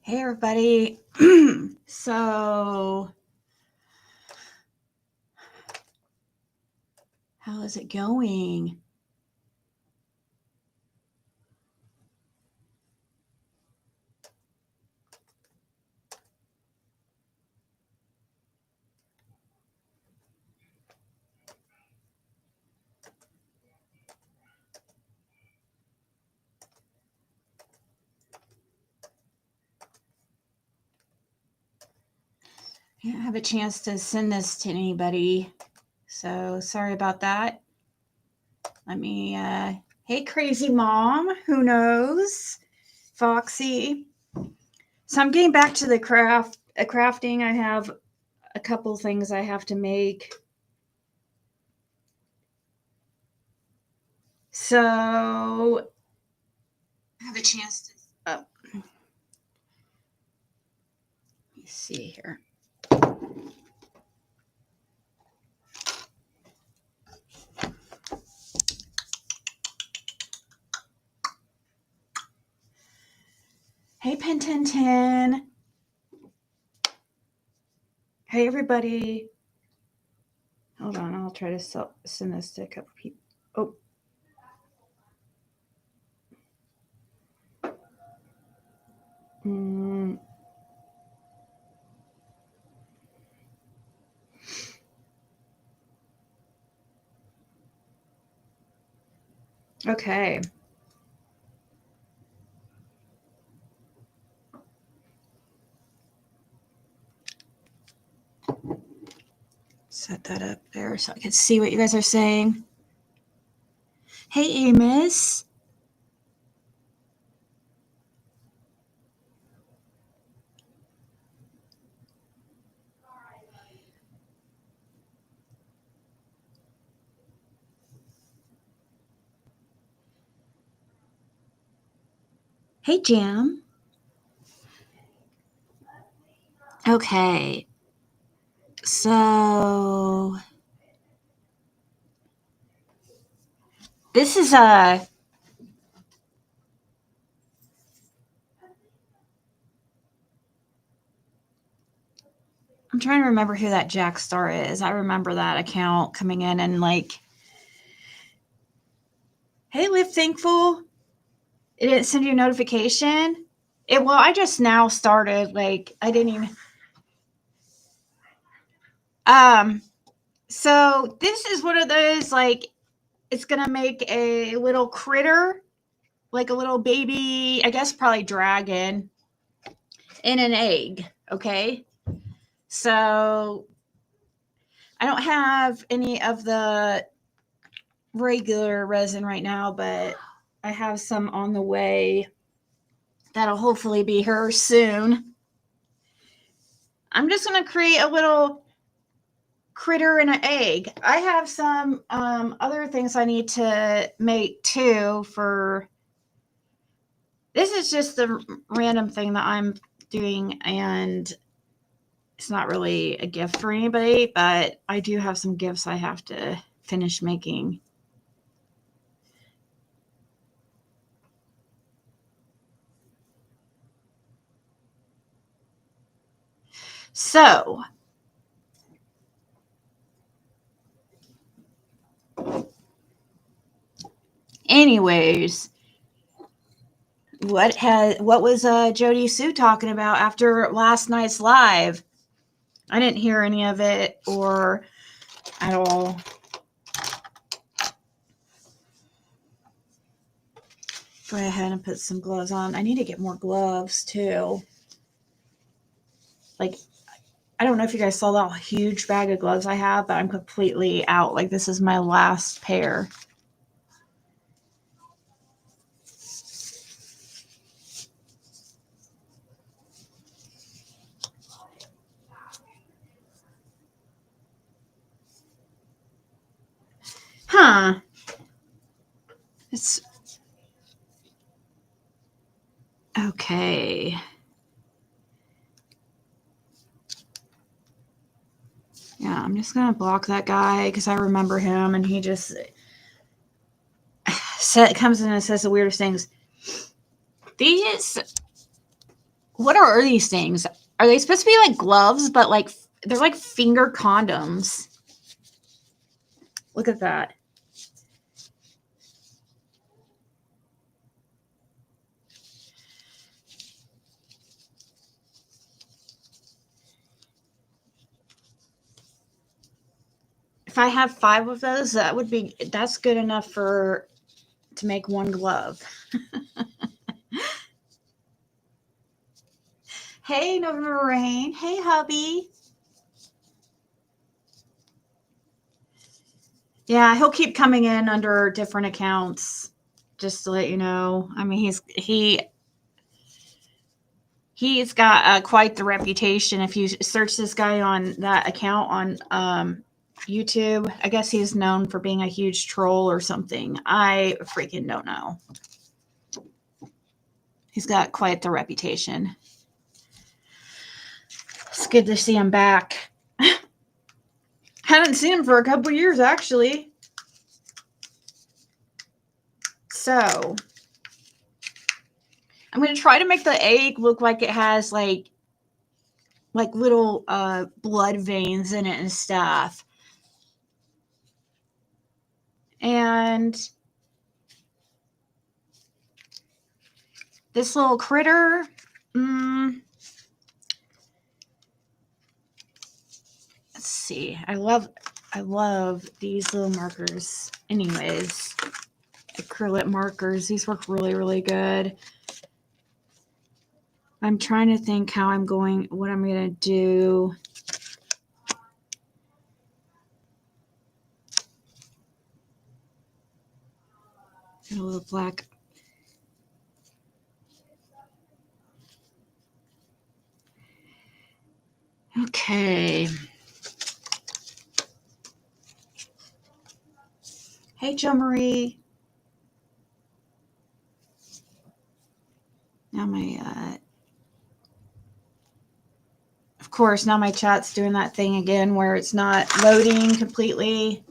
Hey, everybody. So, how is it going? I didn't have a chance to send this to anybody, so sorry about that. Let me, hey, crazy mom, who knows? Foxy. So, I'm getting back to the crafting. I have a couple things I have to make. So, I have a chance to, let me see here. Hey, Pentintin. Hey, everybody. Hold on, I'll try to send this to a couple people. Oh. Okay. Set that up there so I can see what you guys are saying. Hey, Amos. Hey, Jam. Okay. So this is a I'm trying to remember who that Jack Star is. I remember that account coming in and like, hey, Live Thankful. It didn't send you a notification. I just now started. Like, I didn't even. So this is one of those like, it's gonna make a little critter, like a little baby, I guess probably dragon, in an egg. Okay. So I don't have any of the regular resin right now, but I have some on the way that'll hopefully be here soon. I'm just going to create a little critter in an egg. I have some other things I need to make too for. This is just the random thing that I'm doing, and it's not really a gift for anybody, but I do have some gifts I have to finish making. So, anyways, what was Jody Sue talking about after last night's live? I didn't hear any of it or at all. Go ahead and put some gloves on. I need to get more gloves too. Like, I don't know if you guys saw that huge bag of gloves I have, but I'm completely out. Like, this is my last pair. Huh. It's okay. Yeah, I'm just going to block that guy because I remember him and he just comes in and says the weirdest things. These What are these things? Are they supposed to be like gloves, but like they're like finger condoms? Look at that. If I have 5 of those, that's good enough to make one glove. Hey, November Rain. Hey, hubby. Yeah, he'll keep coming in under different accounts, just to let you know. I mean, he's got quite the reputation. If you search this guy on that account on YouTube, I guess he's known for being a huge troll or something. I freaking don't know. He's got quite the reputation. It's good to see him back. Hadn't seen him for a couple years, actually. So I'm going to try to make the egg look like it has like little blood veins in it and stuff. And this little critter, let's see. I love these little markers. Anyways, acrylic markers. These work really, really good. I'm trying to think what I'm going to do. Got a little black. Okay. Hey, Jo Marie. Now of course, now my chat's doing that thing again where it's not loading completely.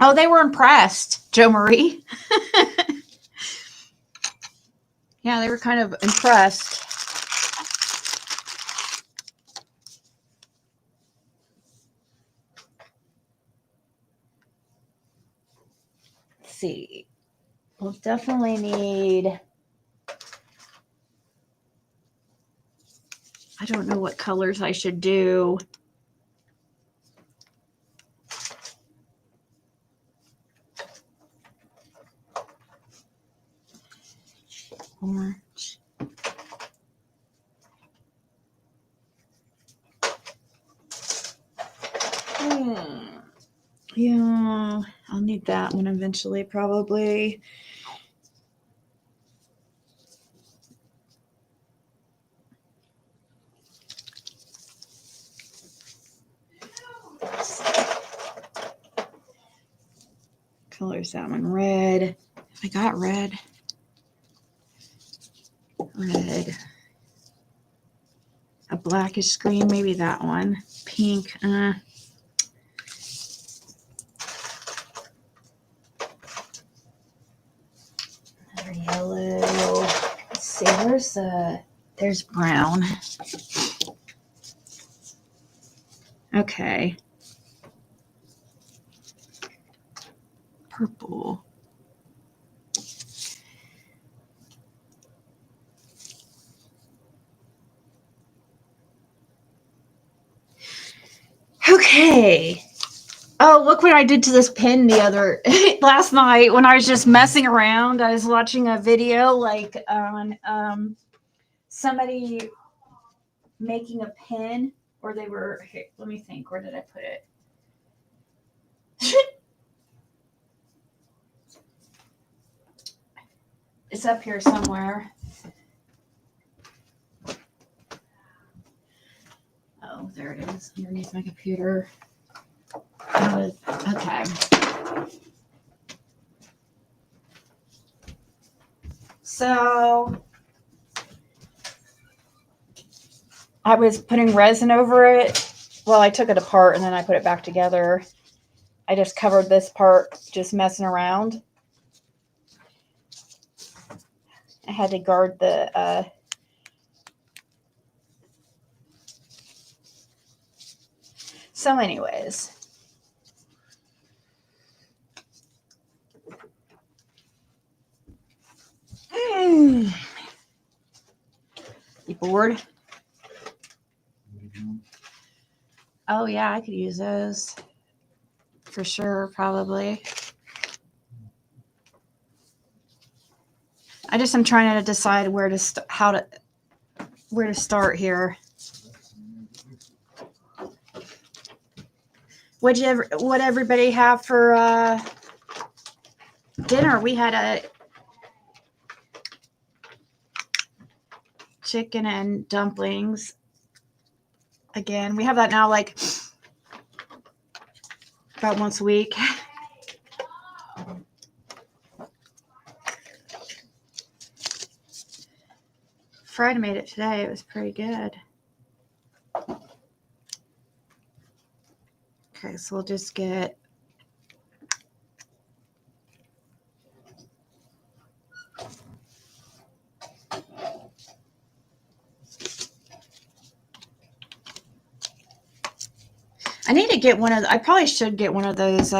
Oh, they were impressed, Jo Marie. Yeah, they were kind of impressed. Let's see. We'll definitely need, I don't know what colors I should do. Orange. Yeah, I'll need that one eventually, probably. Colors that one red. I got red. Red. A blackish green, maybe that one. Pink. Another yellow. Let's see, there's brown. Okay. Purple. Okay. Oh, look what I did to this pin last night when I was just messing around. I was watching a video like on somebody making a pin, or they were, here, let me think, where did I put it? It's up here somewhere. Oh, there it is, underneath my computer. Okay. So I was putting resin over it. Well, I took it apart and then I put it back together. I just covered this part, just messing around. I had to guard the so anyways. You bored? Oh yeah, I could use those for sure, probably. I'm trying to decide where to where to start here. What everybody have for dinner? We had a chicken and dumplings. Again, we have that now like about once a week. Fred made it today. It was pretty good. Okay, so we'll just get I need to get I probably should get one of those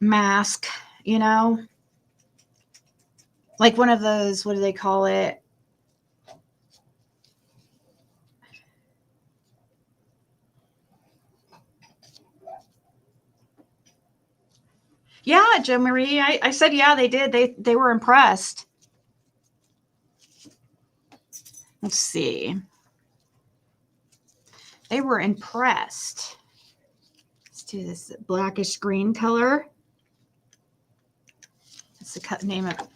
mask, you know, like one of those, what do they call it? Yeah, Joe Marie. I said, yeah, they did. They were impressed. Let's see. They were impressed. Let's do this blackish green color. That's the name of it.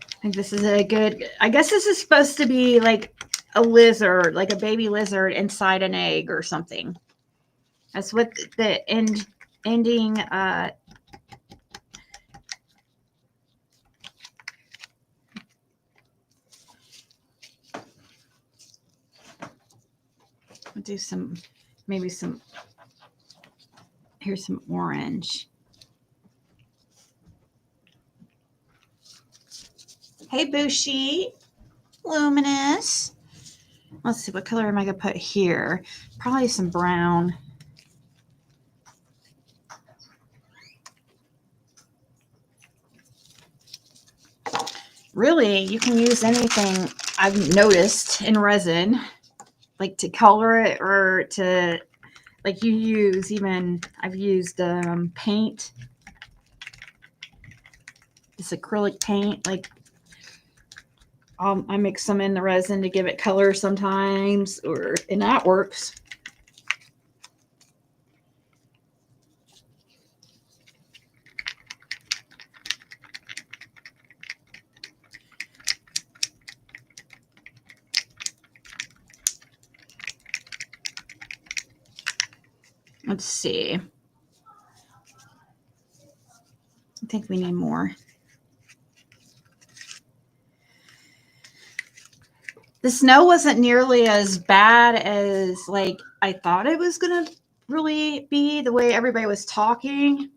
I think this is a good, I guess this is supposed to be like a lizard, like a baby lizard inside an egg or something. That's what the ending I'll do maybe here's some orange. Hey, Bushi, luminous. Let's see, what color am I going to put here? Probably some brown. Really, you can use anything I've noticed in resin, like to color it or to, like I've used paint, this acrylic paint, like I mix some in the resin to give it color sometimes, and that works. Let's see. I think we need more. The snow wasn't nearly as bad as like I thought it was going to really be, the way everybody was talking.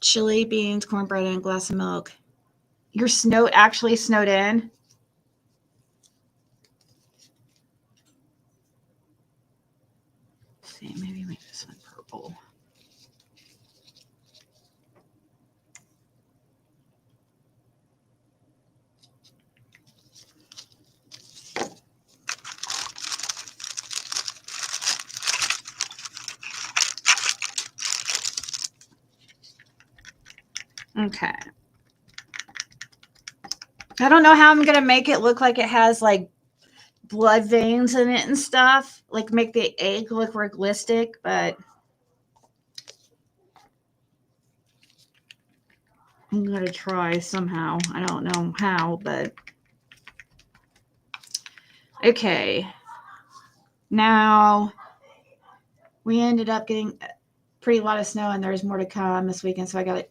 Chili, beans, cornbread, and a glass of milk. Your snow actually snowed in? Let's see, maybe make this one purple. Okay. I don't know how I'm going to make it look like it has like blood veins in it and stuff, like make the egg look realistic, but I'm going to try somehow. I don't know how, but okay. Now we ended up getting a pretty lot of snow, and there's more to come this weekend, so I got it.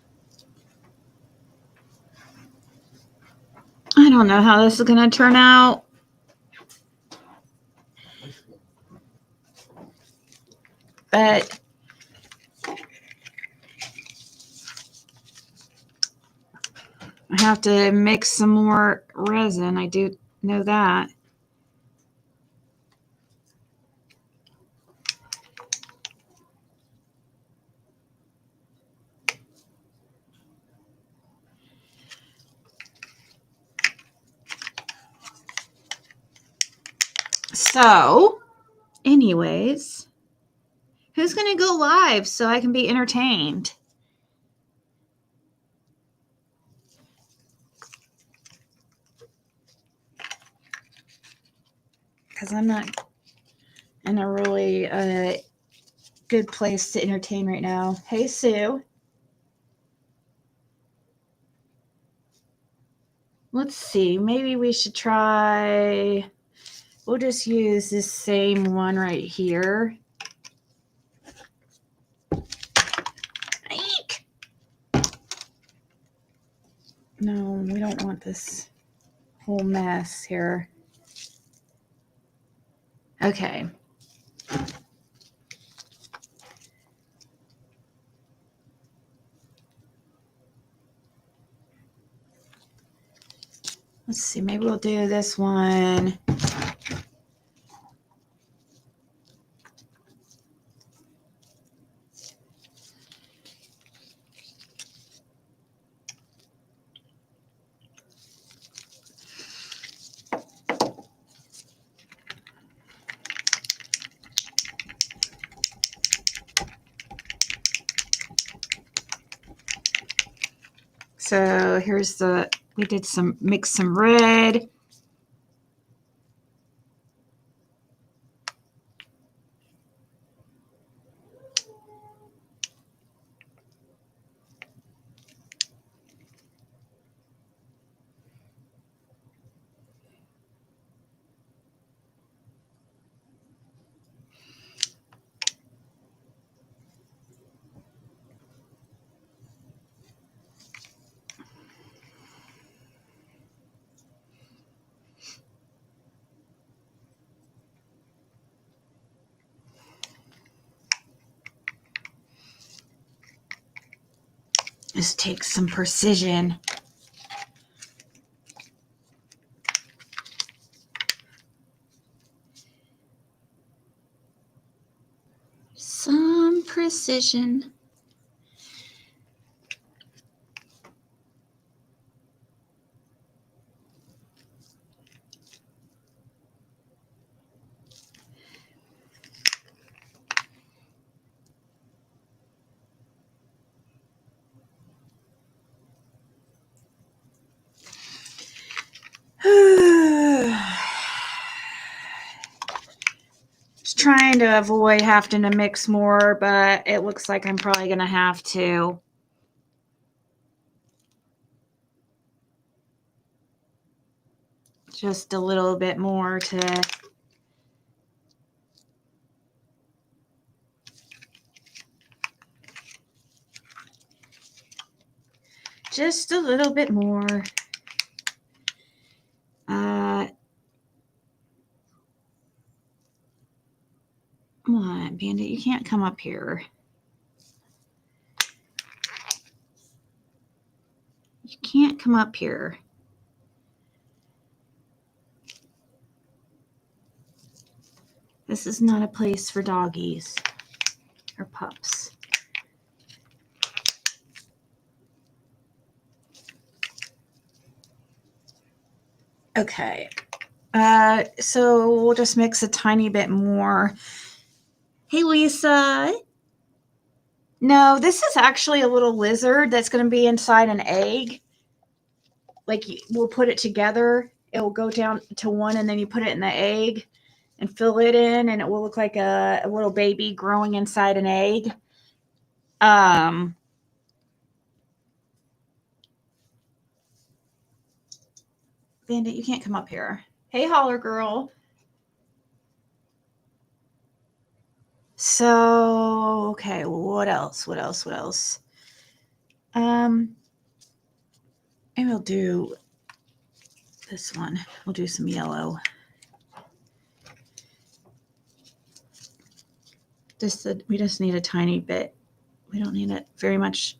don't know how this is going to turn out. But I have to mix some more resin. I do know that. So, anyways, who's going to go live so I can be entertained? Because I'm not in a really good place to entertain right now. Hey, Sue. Let's see. Maybe we should try. We'll just use this same one right here. Eek! No, we don't want this whole mess here. Okay. Let's see. Maybe we'll do this one. So here's we did mix some red. This takes some precision. Some precision. Just trying to avoid having to mix more, but it looks like I'm probably going to have to. Just a little bit more to just a little bit more. Come on, Bandit, you can't come up here. You can't come up here. This is not a place for doggies or pups. Okay. So we'll just mix a tiny bit more. Hey, Lisa. No, this is actually a little lizard that's going to be inside an egg. Like we'll put it together. It will go down to one and then you put it in the egg and fill it in and it will look like a little baby growing inside an egg. Bandit, you can't come up here. Hey, Holler Girl. So, okay, what else? Maybe I'll do this one? We'll do some yellow. We just need a tiny bit. We don't need it very much.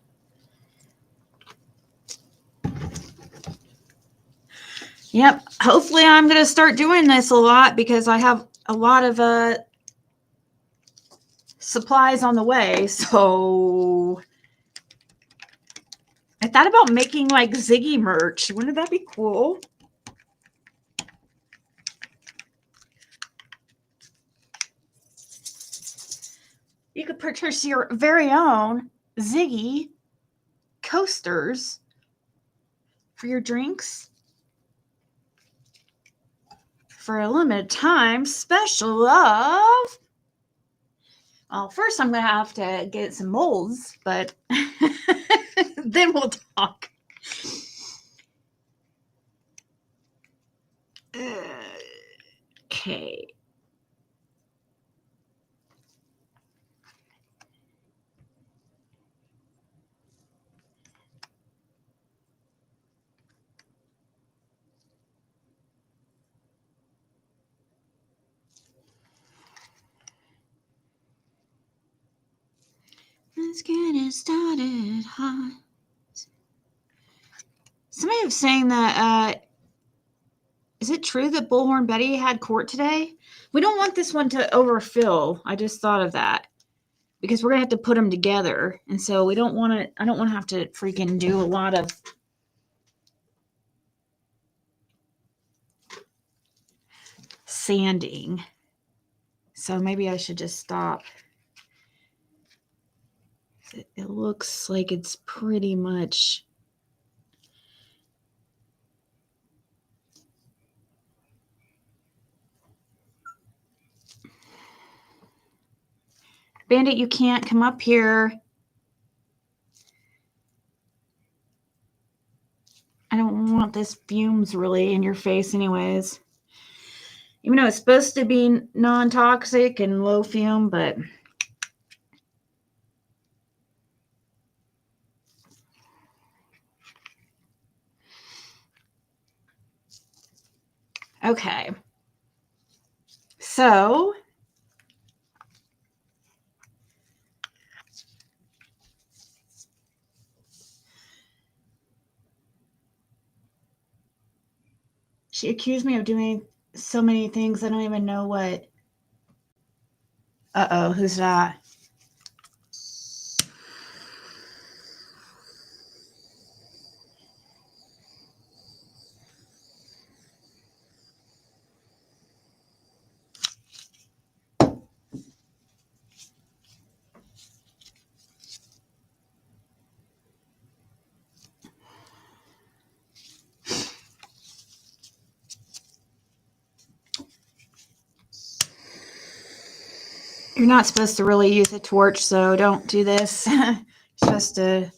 Yep. Hopefully I'm going to start doing this a lot because I have a lot of supplies on the way. So I thought about making like Ziggy merch. Wouldn't that be cool? You could purchase your very own Ziggy coasters for your drinks for a limited time special of, well, first I'm going to have to get some molds, but then we'll talk. Okay. Let's get it started hot. Somebody was saying that, is it true that Bullhorn Betty had court today? We don't want this one to overfill. I just thought of that because we're going to have to put them together. And so we don't want to, I don't want to have to freaking do a lot of sanding. So maybe I should just stop. It looks like it's pretty much Bandit, you can't come up here. I don't want this fumes really in your face anyways. Even though it's supposed to be non-toxic and low fume, but okay. So she accused me of doing so many things I don't even know what. Uh-oh, who's that? You're not supposed to really use a torch, so don't do this. It's supposed to.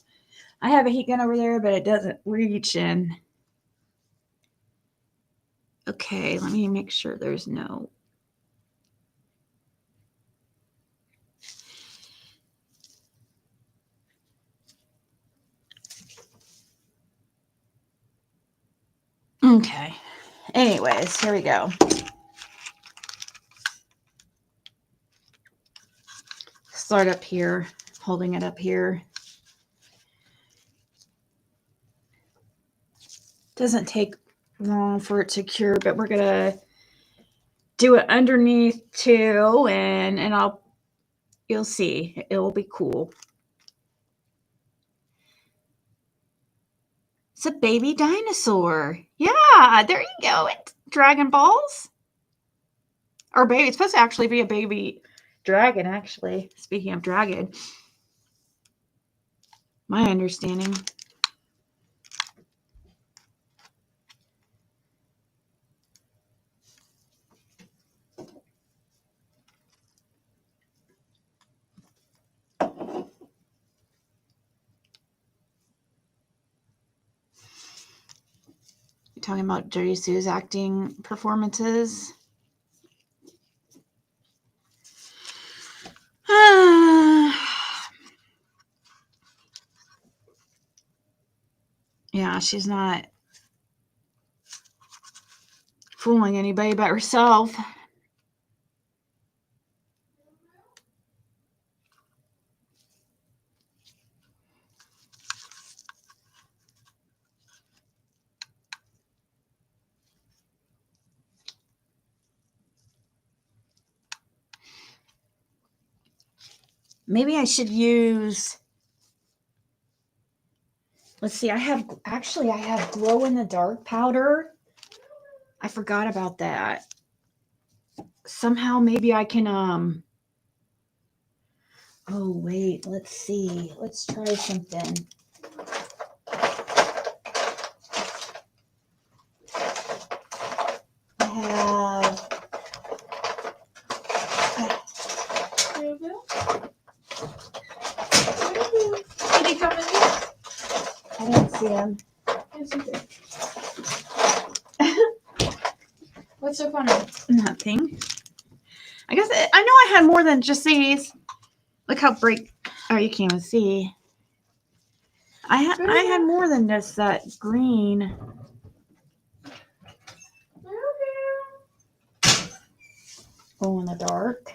I have a heat gun over there, but it doesn't reach in. Okay, let me make sure there's no. Okay. Anyways, here we go. Start up here, holding it up here. Doesn't take long for it to cure, but we're gonna do it underneath too, and you'll see, it will be cool. It's a baby dinosaur. Yeah, there you go. It's Dragon Balls. Or baby. It's supposed to actually be a baby dragon, actually. Speaking of dragon. My understanding. You're talking about Jerry Sue's acting performances. Yeah, she's not. fooling anybody but herself. Maybe I should use, let's see, I have glow in the dark powder. I forgot about that. Somehow maybe I can, oh wait, let's see. Let's try something. I have, Did he come in here? I don't see them. Yes, he did. What's so funny? Nothing. I guess I know I had more than just these. Look how oh, you can't even see. I had more than just that green. Glow in the dark.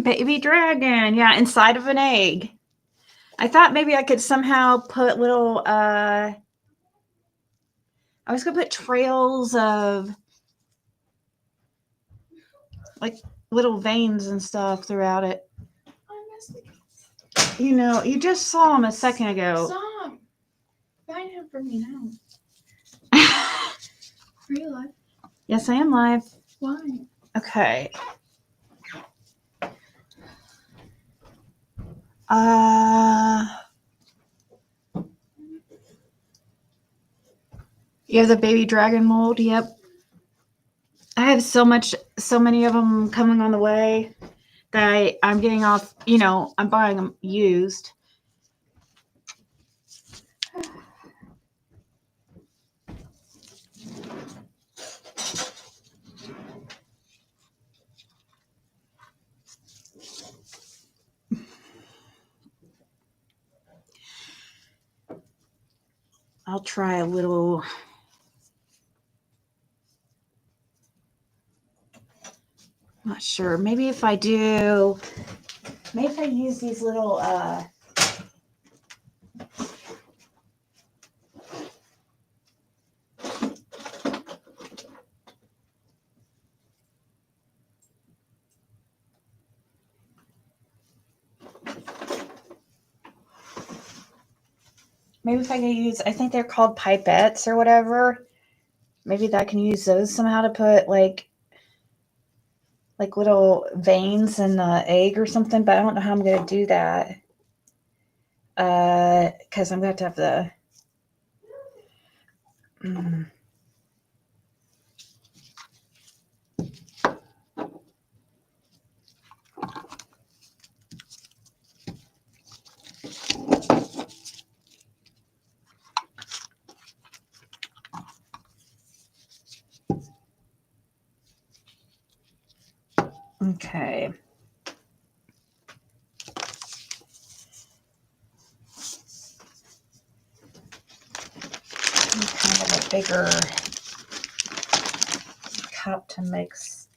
Baby dragon, yeah, inside of an egg. I thought maybe I could somehow put little, I was gonna put trails of like little veins and stuff throughout it. I missed it. You know, you just saw them a second ago. Stop. Find him for me now. Are you live? Yes, I am live. Why? Okay. You have the baby dragon mold. Yep. I have so many of them coming on the way that I'm getting off, you know, I'm buying them used. I'll try a little. Not sure. Maybe if I use these little, maybe if I could use, I think they're called pipettes or whatever. Maybe that I can use those somehow to put like little veins in the egg or something, but I don't know how I'm going to do that. Because I'm going to have the, okay. Kind of a bigger cup to mix.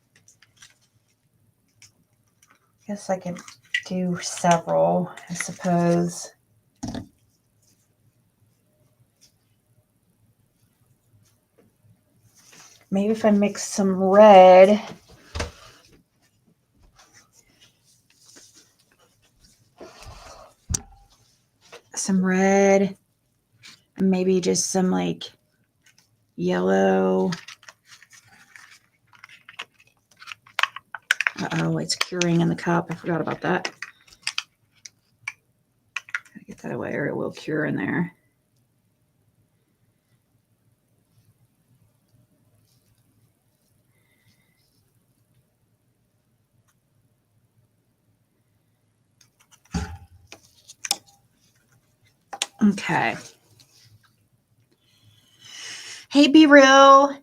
I guess I could do several, I suppose. Maybe if I mix some red. Some red. And maybe just some like yellow. Uh-oh, it's curing in the cup. I forgot about that. Gotta get that away or it will cure in there. Okay. Hey, Be Real.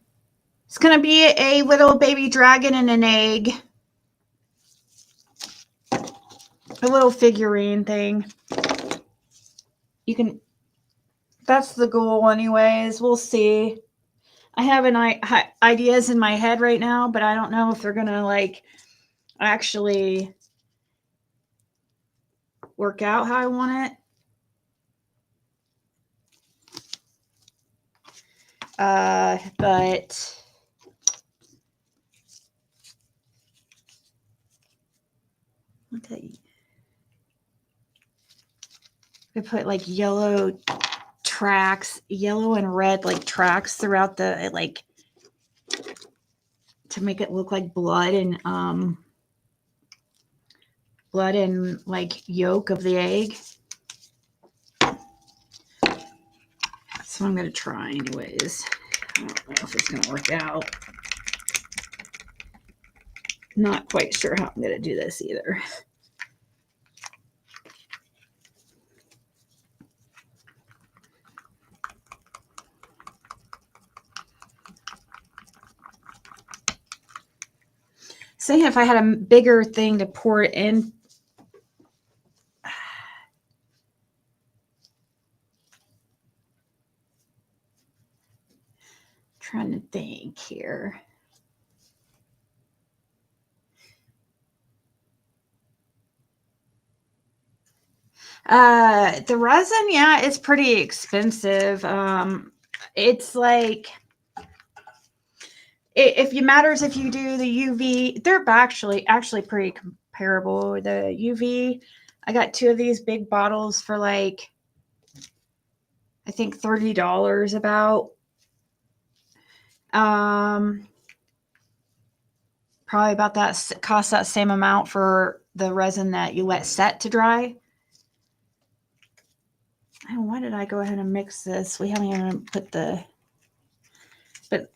It's going to be a little baby dragon and an egg. A little figurine thing. You can, that's the goal anyways. We'll see. I have ideas in my head right now, but I don't know if they're going to like actually work out how I want it. But okay. I put like yellow tracks, yellow and red like tracks throughout the like to make it look like blood and like yolk of the egg. That's what I'm gonna try anyways. I don't know if it's gonna work out. Not quite sure how I'm gonna do this either. Saying if I had a bigger thing to pour it in. Trying to think here. The resin, yeah, it's pretty expensive. It's like if you matters if you do the UV, they're actually pretty comparable. The UV, I got 2 of these big bottles for like I think $30 about. Probably about that costs that same amount for the resin that you let set to dry. Oh, why did I go ahead and mix this? We haven't even put the, but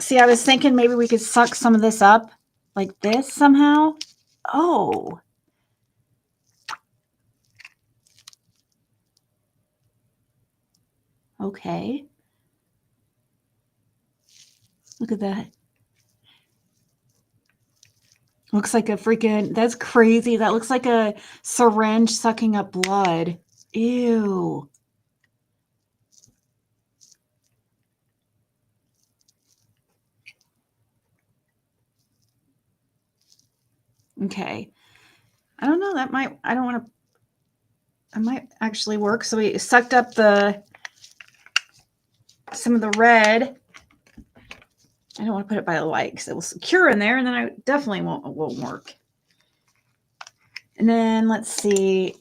see, I was thinking maybe we could suck some of this up like this somehow. Oh. Okay. Look at that. Looks like a freaking, that's crazy. That looks like a syringe sucking up blood. Ew. Okay. I don't know. That might, I don't want to, it might actually work. So we sucked up some of the red. I don't want to put it by the light because it will secure in there and then I definitely won't work. And then let's see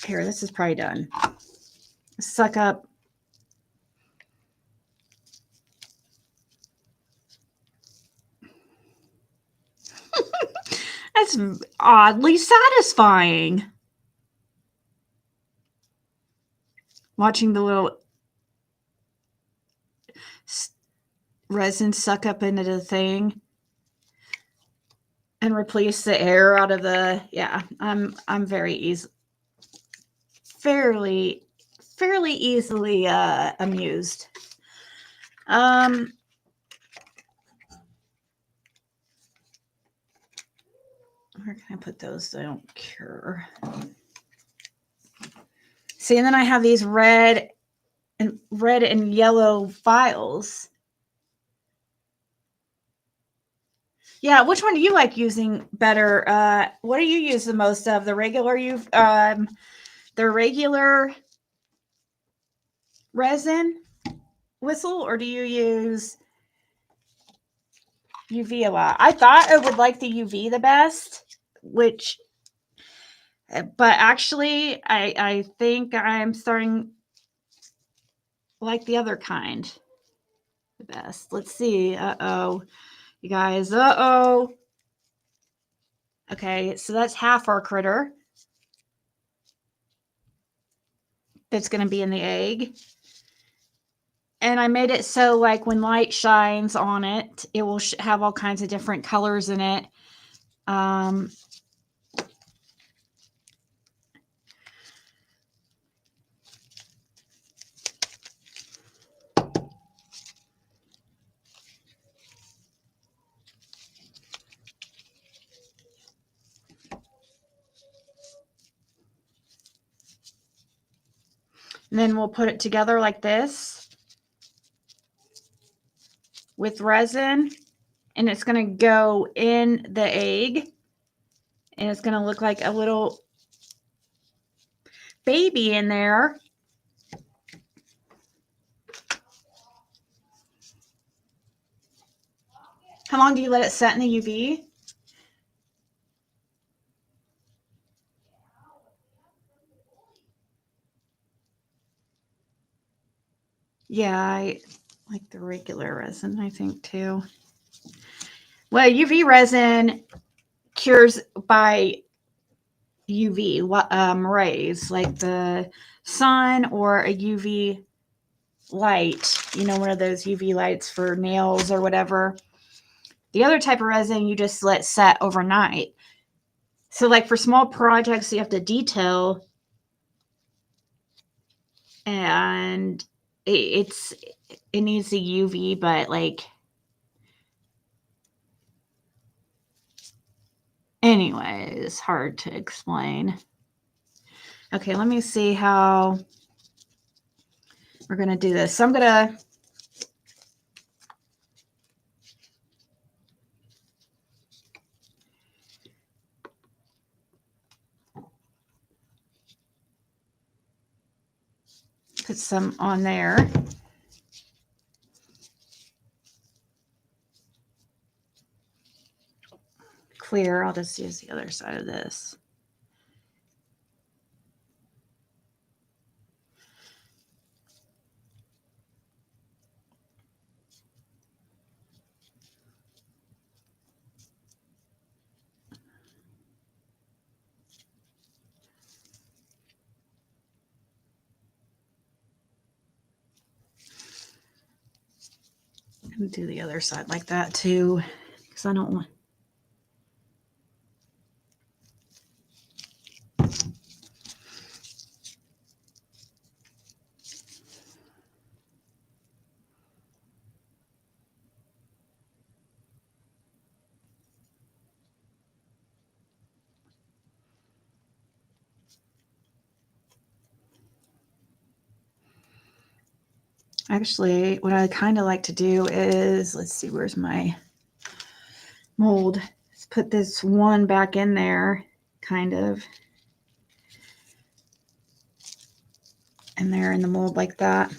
here. This is probably done. Suck up. That's oddly satisfying. Watching the little resin suck up into the thing and replace the air out of the, yeah, I'm very fairly easily amused. Where can I put those so I don't cure? See, and then I have these red and yellow vials. Yeah, which one do you like using better? What do you use the most of? The regular resin whistle, or do you use UV a lot? I thought I would like the UV the best, but actually I think I'm starting like the other kind the best. Let's see. Uh-oh. You guys, uh-oh. Okay, so that's half our critter that's going to be in the egg. And I made it so like when light shines on it, it will have all kinds of different colors in it. And then we'll put it together like this with resin. And it's going to go in the egg. And it's going to look like a little baby in there. How long do you let it set in the UV? Yeah, I like the regular resin, I think, too. Well, UV resin cures by UV rays, like the sun or a UV light, you know, one of those UV lights for nails or whatever. The other type of resin you just let set overnight. So like for small projects you have to detail, and it needs the UV, but like anyways, hard to explain. Okay, let me see how we're gonna do this. So I'm gonna put some on there. Clear. I'll just use the other side of this. And do the other side like that too, because I don't want. Actually, what I kind of like to do is, let's see, where's my mold? Let's put this one back in there, kind of. And there in the mold like that.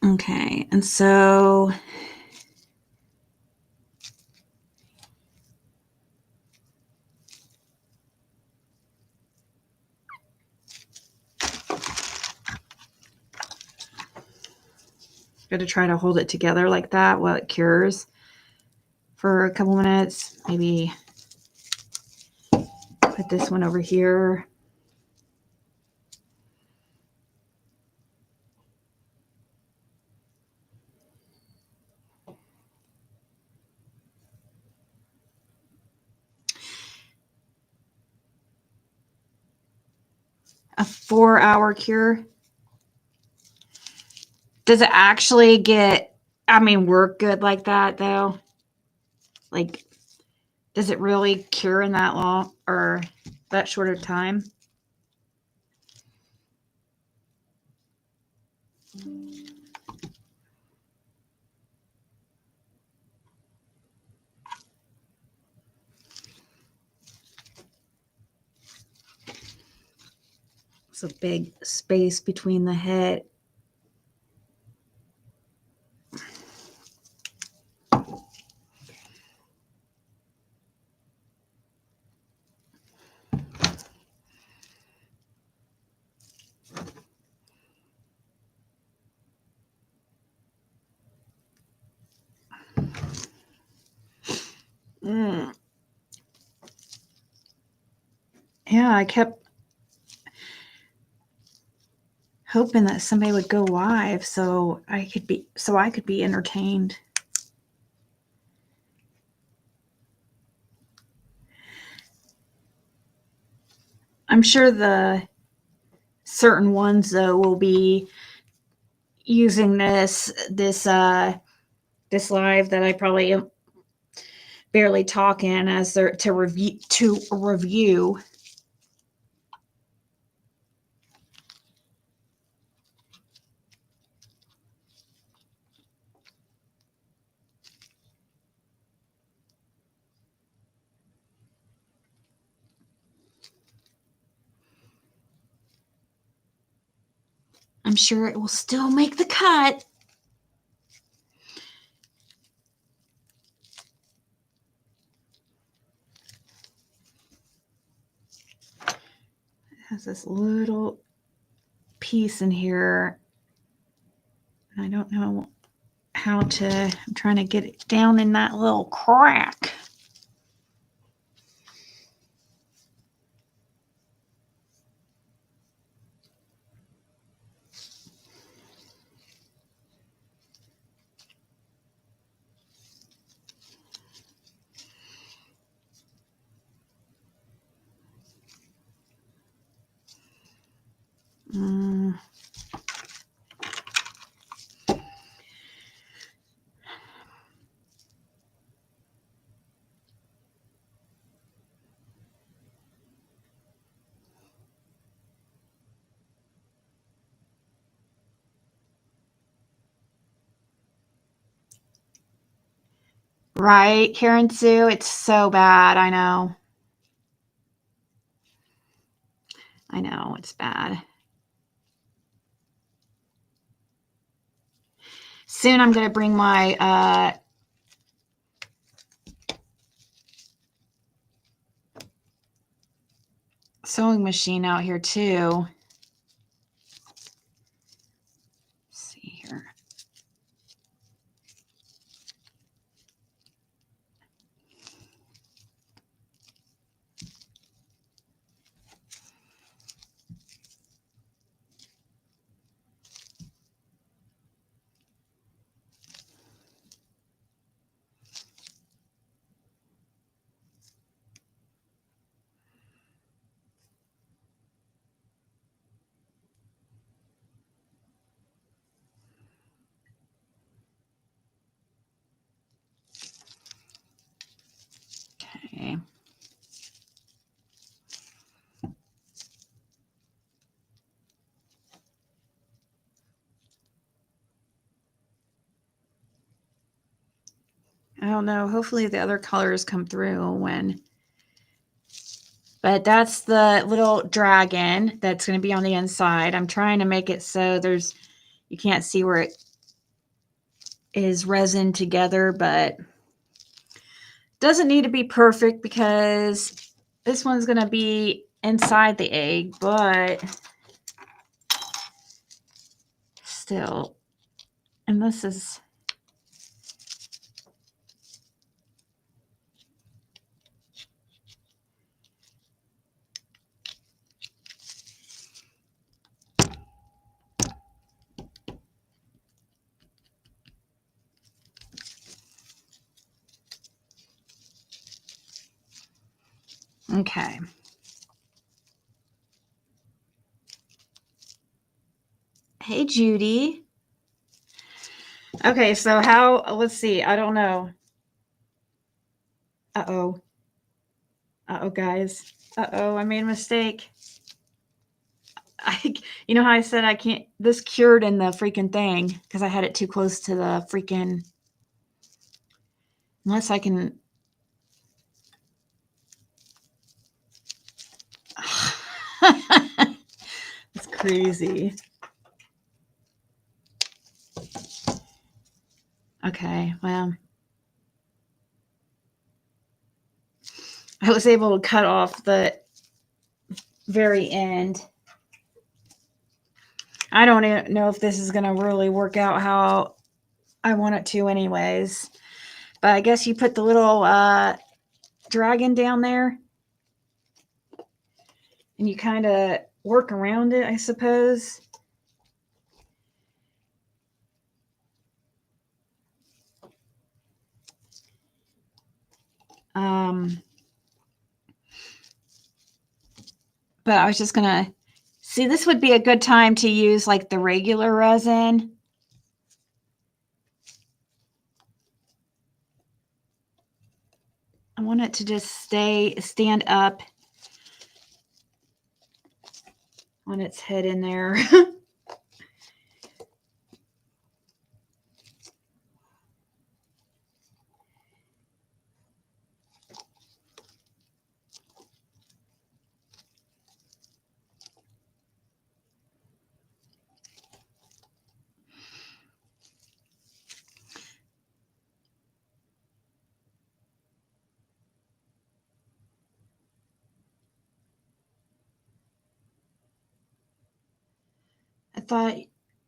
Okay, and so got to try to hold it together like that while it cures for a couple minutes. Maybe put this one over here. A 4-hour cure. Does it actually work good like that though? Like, does it really cure in that long or that short of time? It's a big space between the head. Yeah, I kept hoping that somebody would go live so I could be entertained. I'm sure the certain ones though will be using this live that I probably am barely talking as their to review. I'm sure it will still make the cut. It has this little piece in here. I don't know how to, I'm trying to get it down in that little crack. Right, Karen Sue? It's so bad. I know. I know, it's bad. Soon I'm going to bring my sewing machine out here too. Let's see here. Okay. I don't know. Hopefully the other colors come through when. But that's the little dragon that's going to be on the inside. I'm trying to make it so you can't see where it is resin together, but doesn't need to be perfect because this one's going to be inside the egg, but still. And this is okay. Hey, Judy. Okay, so let's see. I don't know. Uh-oh. Uh-oh, guys. Uh-oh, I made a mistake. You know how I said I can't, this cured in the freaking thing because I had it too close to the freaking, unless I can. It's crazy. Okay, well, I was able to cut off the very end. I don't even know if this is going to really work out how I want it to anyways. But I guess you put the little dragon down there and you kind of work around it, I suppose. But I was just gonna see, this would be a good time to use like the regular resin. I want it to just stand up on its head in there.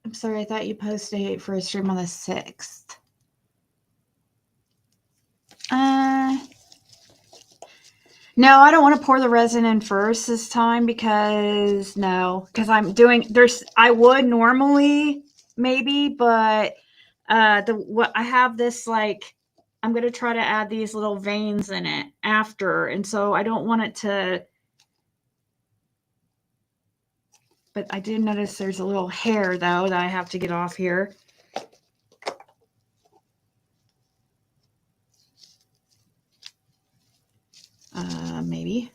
I'm sorry, I thought you posted for a stream on the 6th. No, I don't want to pour the resin in first this time because I would normally maybe, but I have this like, I'm going to try to add these little veins in it after. And so I don't want it to, but I did notice there's a little hair though that I have to get off here. Maybe.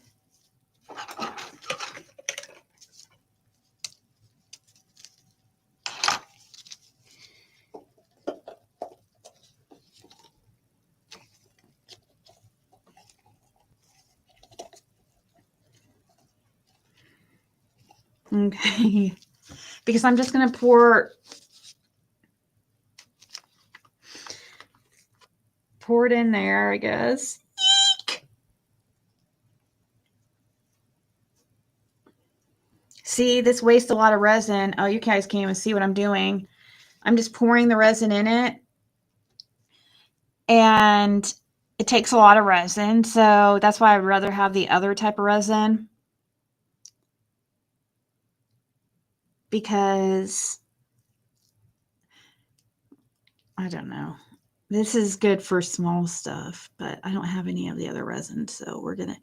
Okay. Because I'm just going to pour it in there, I guess. Eek! See, this wastes a lot of resin. Oh, you guys can't even see what I'm doing. I'm just pouring the resin in it. And it takes a lot of resin. So that's why I'd rather have the other type of resin. Because, I don't know. This is good for small stuff, but I don't have any of the other resin. So we're going to,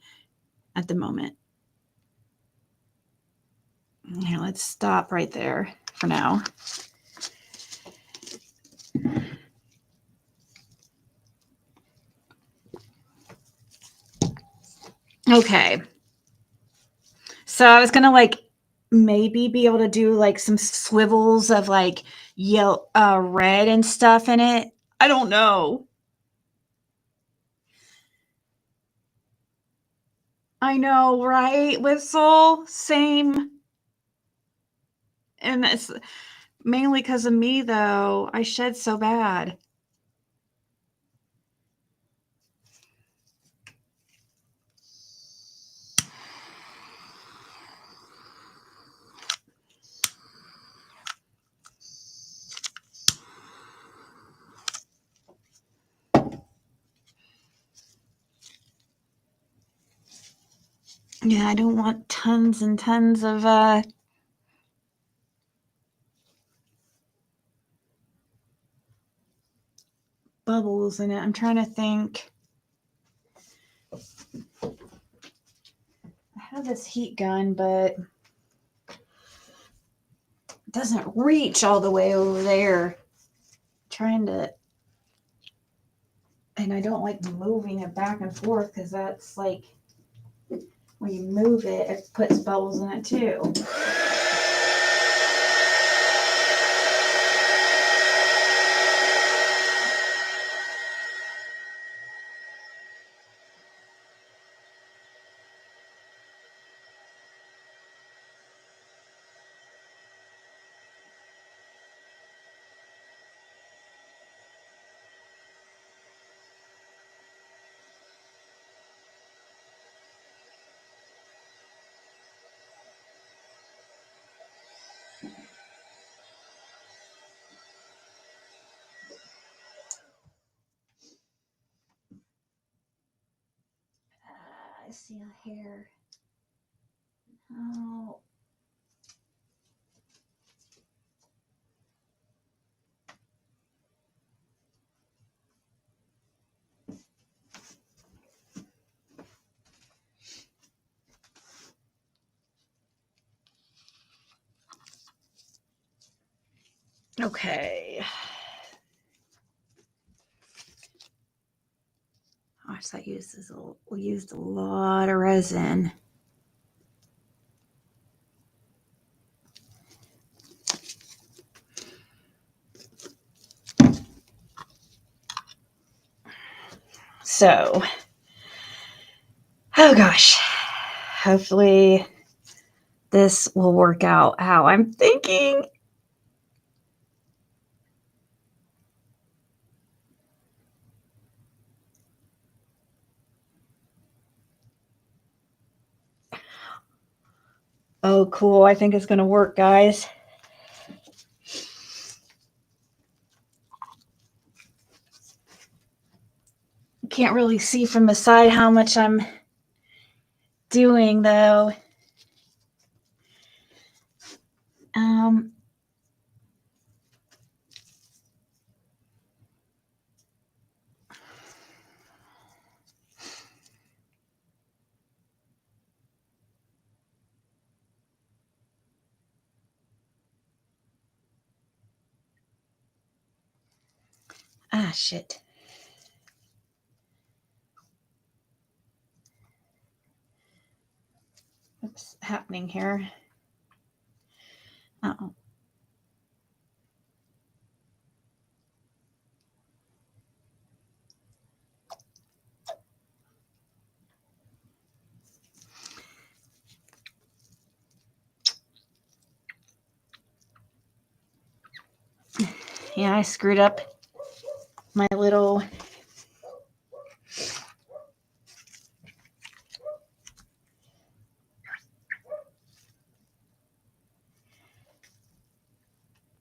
at the moment. Here, let's stop right there for now. Okay. So I was going to like maybe be able to do like some swivels of like yellow, red and stuff in it. I don't know. I know, right? Whistle, same. And it's mainly because of me, though. I shed so bad. Yeah, I don't want tons and tons of bubbles in it. I'm trying to think. I have this heat gun, but it doesn't reach all the way over there. Trying to, and I don't like moving it back and forth because that's like, when you move it, it puts bubbles in it too. I see a hair. Oh. Okay. Gosh, we used a lot of resin. So, oh gosh, hopefully this will work out how I'm thinking. Oh, cool. I think it's going to work, guys. Can't really see from the side how much I'm doing, though. Shit. What's happening here? Uh-oh. Yeah, I screwed up my little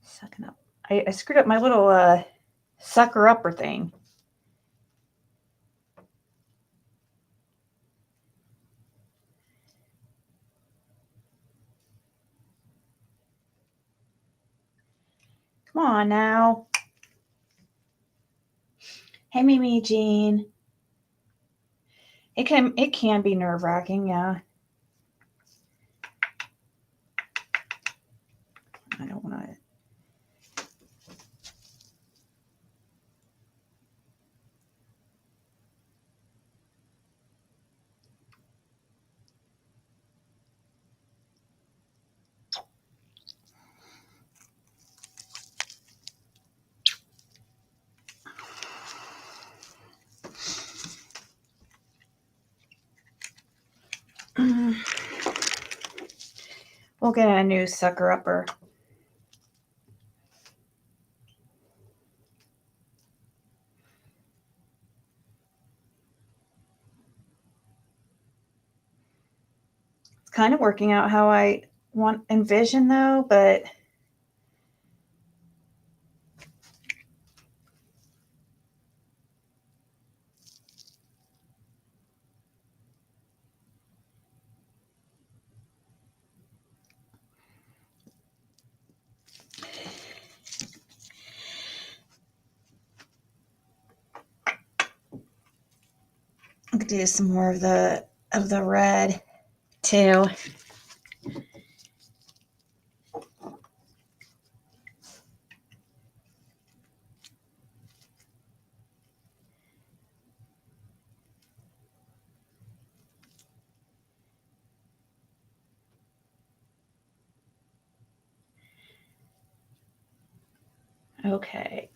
sucking up. I screwed up my little sucker upper thing. Come on now. Hey, Mimi Jean. It can be nerve-wracking, yeah. I don't want to. We'll get a new sucker upper. It's kind of working out how I envision, though, but I could do some more of the red too. Okay.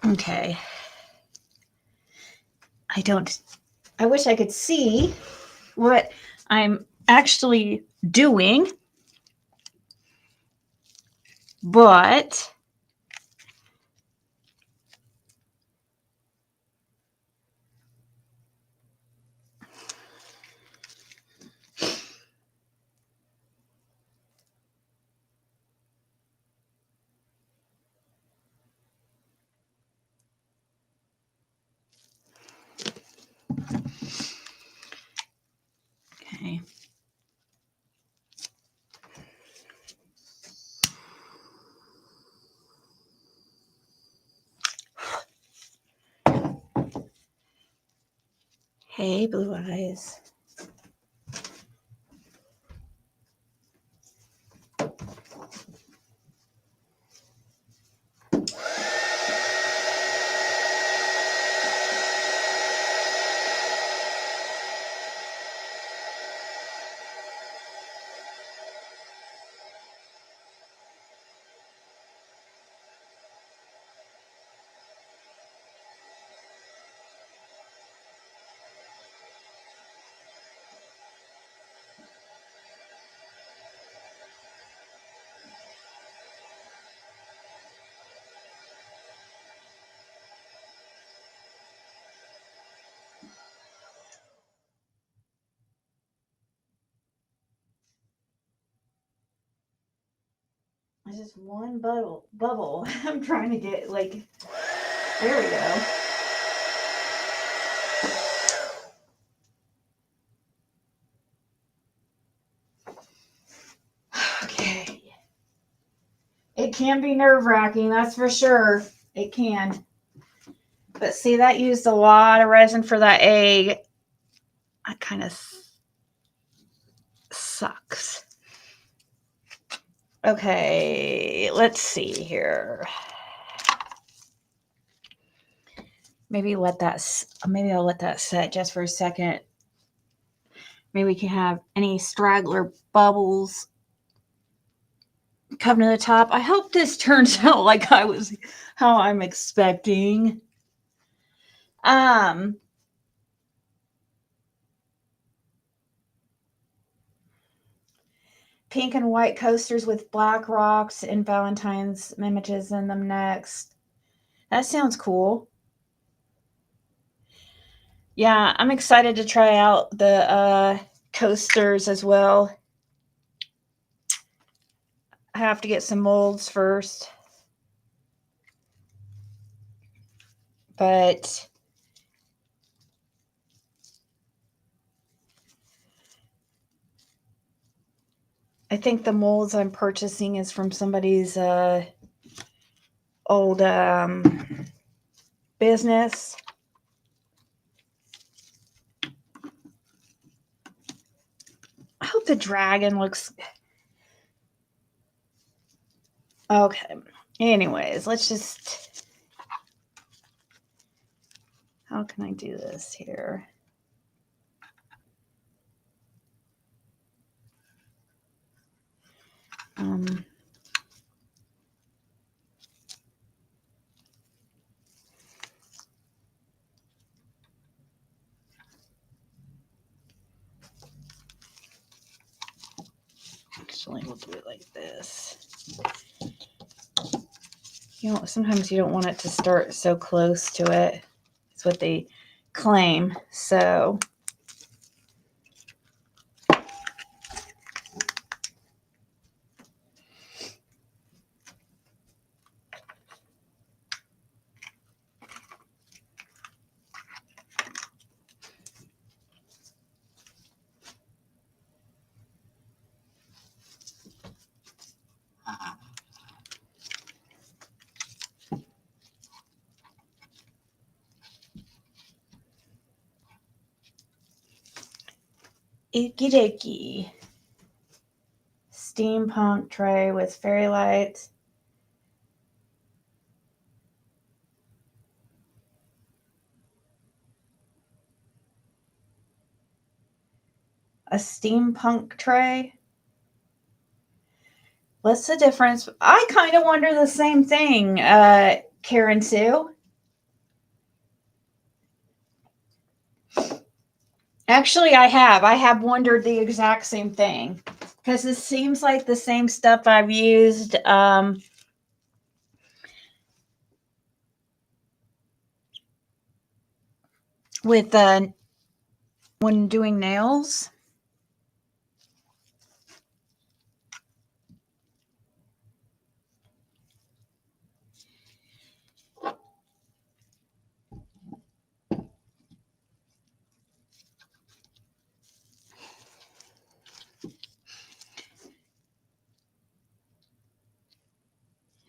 Okay. I wish I could see what I'm actually doing, but Hey, Blue Eyes. It's just one bubble. I'm trying to get like, there we go. Okay. It can be nerve-wracking, that's for sure. It can. But see, that used a lot of resin for that egg. That kind of sucks. Okay, let's see here. Maybe I'll let that set just for a second. Maybe we can have any straggler bubbles come to the top. I hope this turns out like how I'm expecting. Pink and white coasters with black rocks and Valentine's images in them next. That sounds cool. Yeah, I'm excited to try out the coasters as well. I have to get some molds first. But I think the molds I'm purchasing is from somebody's old business. I hope the dragon looks okay. Anyways, let's just, how can I do this here? Actually, we'll do it like this. You know, sometimes you don't want it to start so close to it. It's what they claim. So icky dicky. Steampunk tray with fairy lights. A steampunk tray. What's the difference? I kind of wonder the same thing, Karen Sue. Actually, I have wondered the exact same thing because it seems like the same stuff I've used with when doing nails.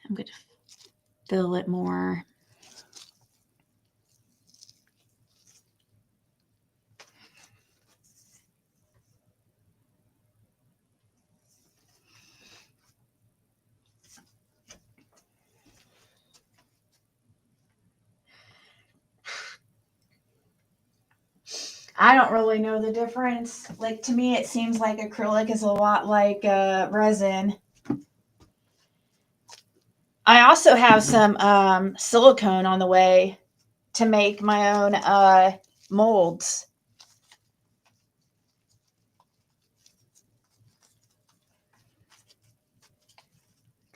I'm going to fill it more. I don't really know the difference. Like, to me, it seems like acrylic is a lot like resin. I also have some silicone on the way to make my own molds.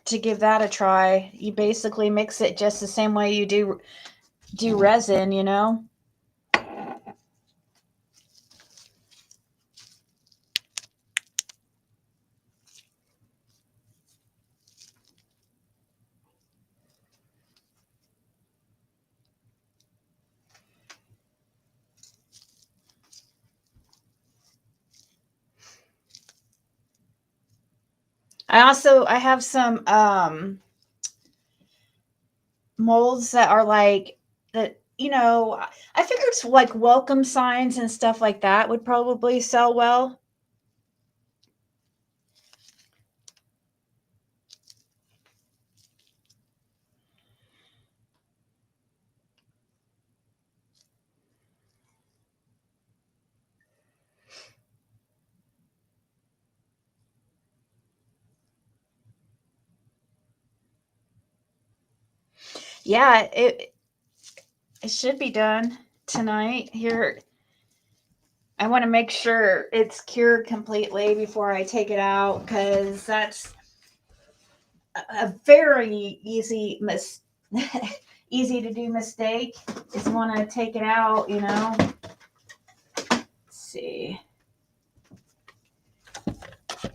To give that a try. You basically mix it just the same way you do resin, you know? I have some molds that are like that, you know, I figured it's like welcome signs and stuff like that would probably sell well. Yeah, it should be done tonight. Here, I want to make sure it's cured completely before I take it out, because that's a very easy easy to do mistake is want to take it out, you know. Let's see.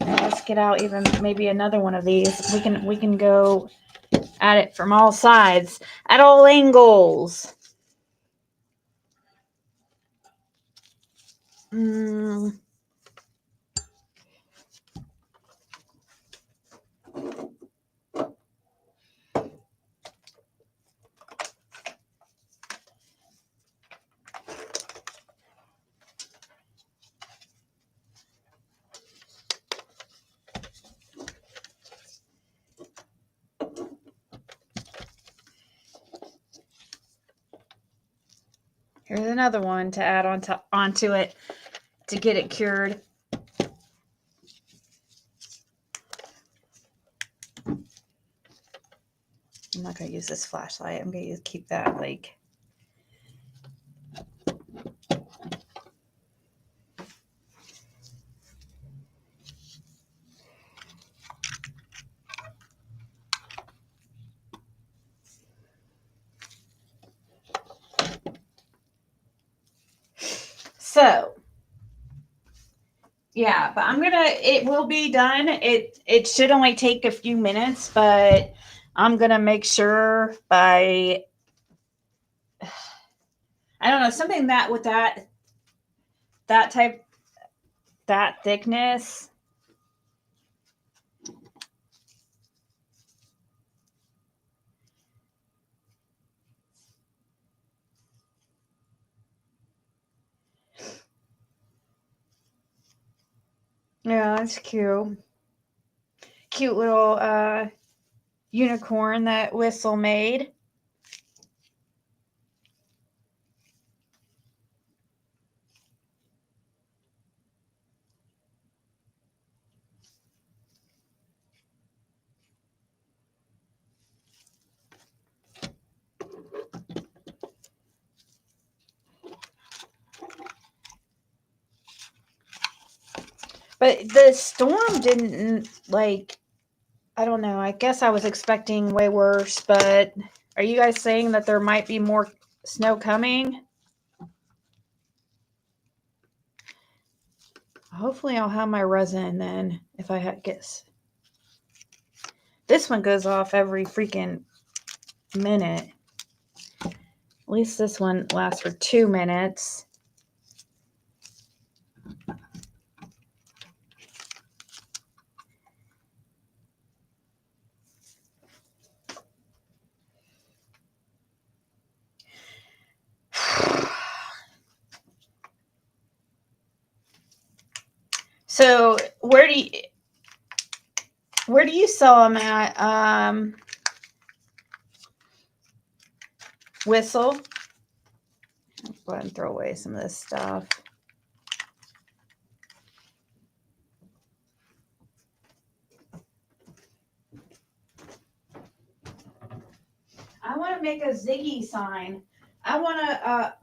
Let's get out even maybe another one of these. We can go at it from all sides, at all angles. Mm. Here's another one to add onto it to get it cured. I'm not going to use this flashlight. I'm going to keep that like. So, yeah, but it will be done. It should only take a few minutes, but I'm going to make sure by, I don't know, something that with that type, that thickness. Yeah, that's cute. Cute little unicorn that Whistle made. But the storm didn't like, I don't know. I guess I was expecting way worse, but are you guys saying that there might be more snow coming? Hopefully I'll have my resin then if I guess. This one goes off every freaking minute. At least this one lasts for 2 minutes. So where do you sell them at? Whistle. I'll go ahead and throw away some of this stuff. I want to make a Ziggy sign. I want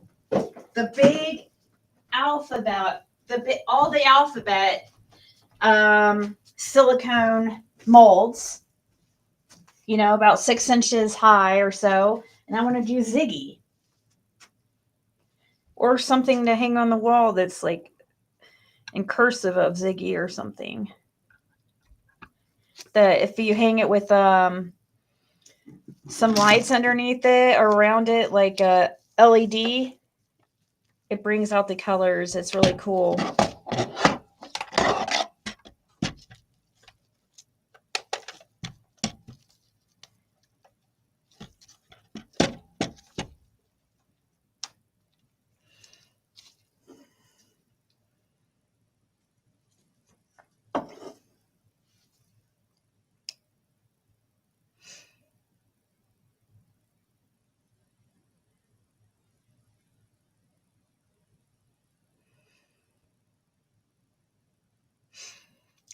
the big alphabet, all the alphabet silicone molds, you know, about 6 inches high or so. And I want to do Ziggy or something to hang on the wall that's like in cursive of Ziggy or something. That if you hang it with some lights underneath it or around it, like a LED, it brings out the colors. It's really cool.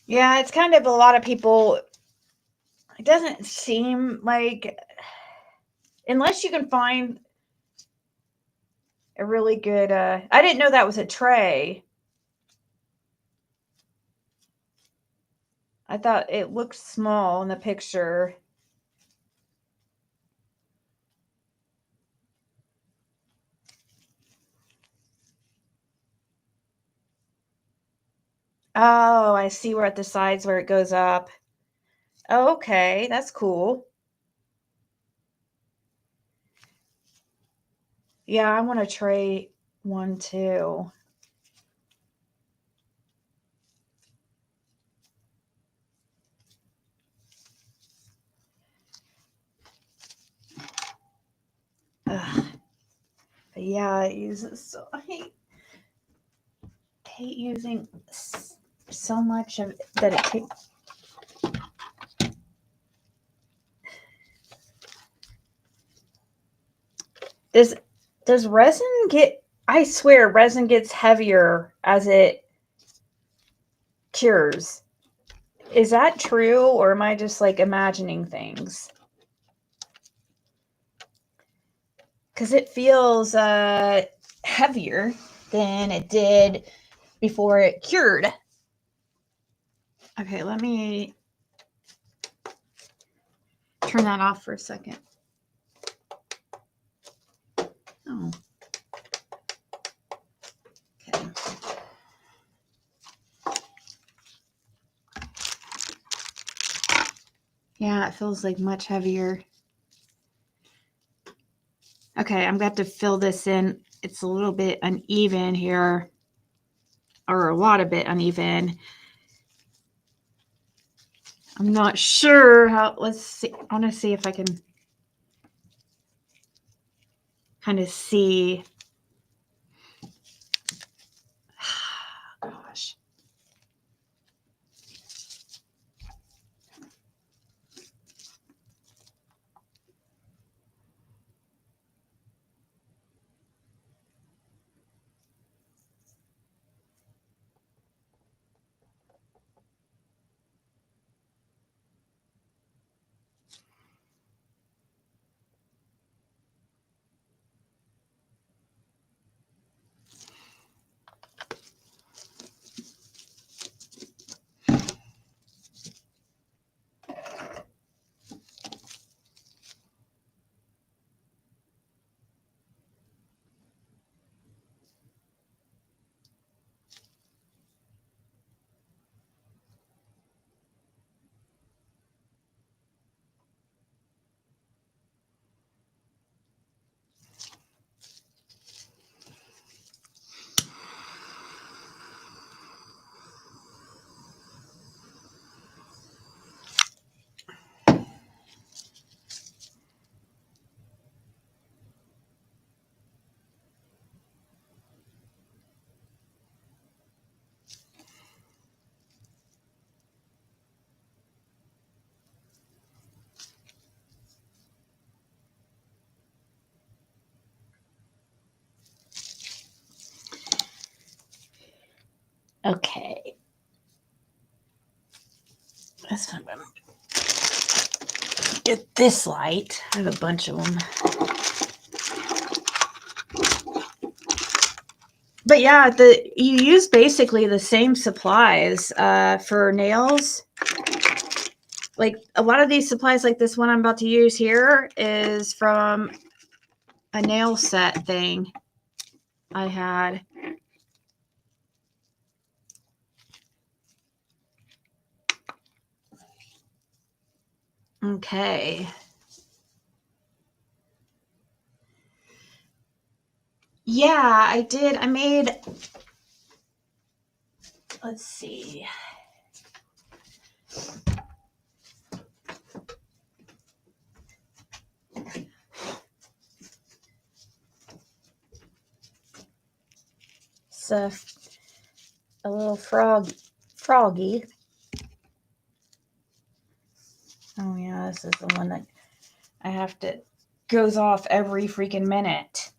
Yeah, it's kind of a lot of people. It doesn't seem like, unless you can find a really good, I didn't know that was a tray. I thought it looked small in the picture. Oh, I see where at the sides where it goes up. Okay, that's cool. Yeah, I want a tray one too. Ugh. But yeah, I use it so I hate using so much of that it takes. Does resin get, I swear resin gets heavier as it cures. Is that true, or am I just like imagining things? Because it feels heavier than it did before it cured. Okay, let me turn that off for a second. Oh. Okay. Yeah, it feels like much heavier. Okay, I'm going to have to fill this in. It's a little bit uneven here, or a lot of bit uneven. I'm not sure how, let's see. I want to see if I can kind of see. Gosh. Okay. That's fine. get this light. I have a bunch of them. But yeah, you use basically the same supplies for nails. Like a lot of these supplies, like this one I'm about to use here, is from a nail set thing I had. Okay. Yeah, I did. I made, let's see. It's a little froggy. Oh yeah, this is the one that I have to, goes off every freaking minute.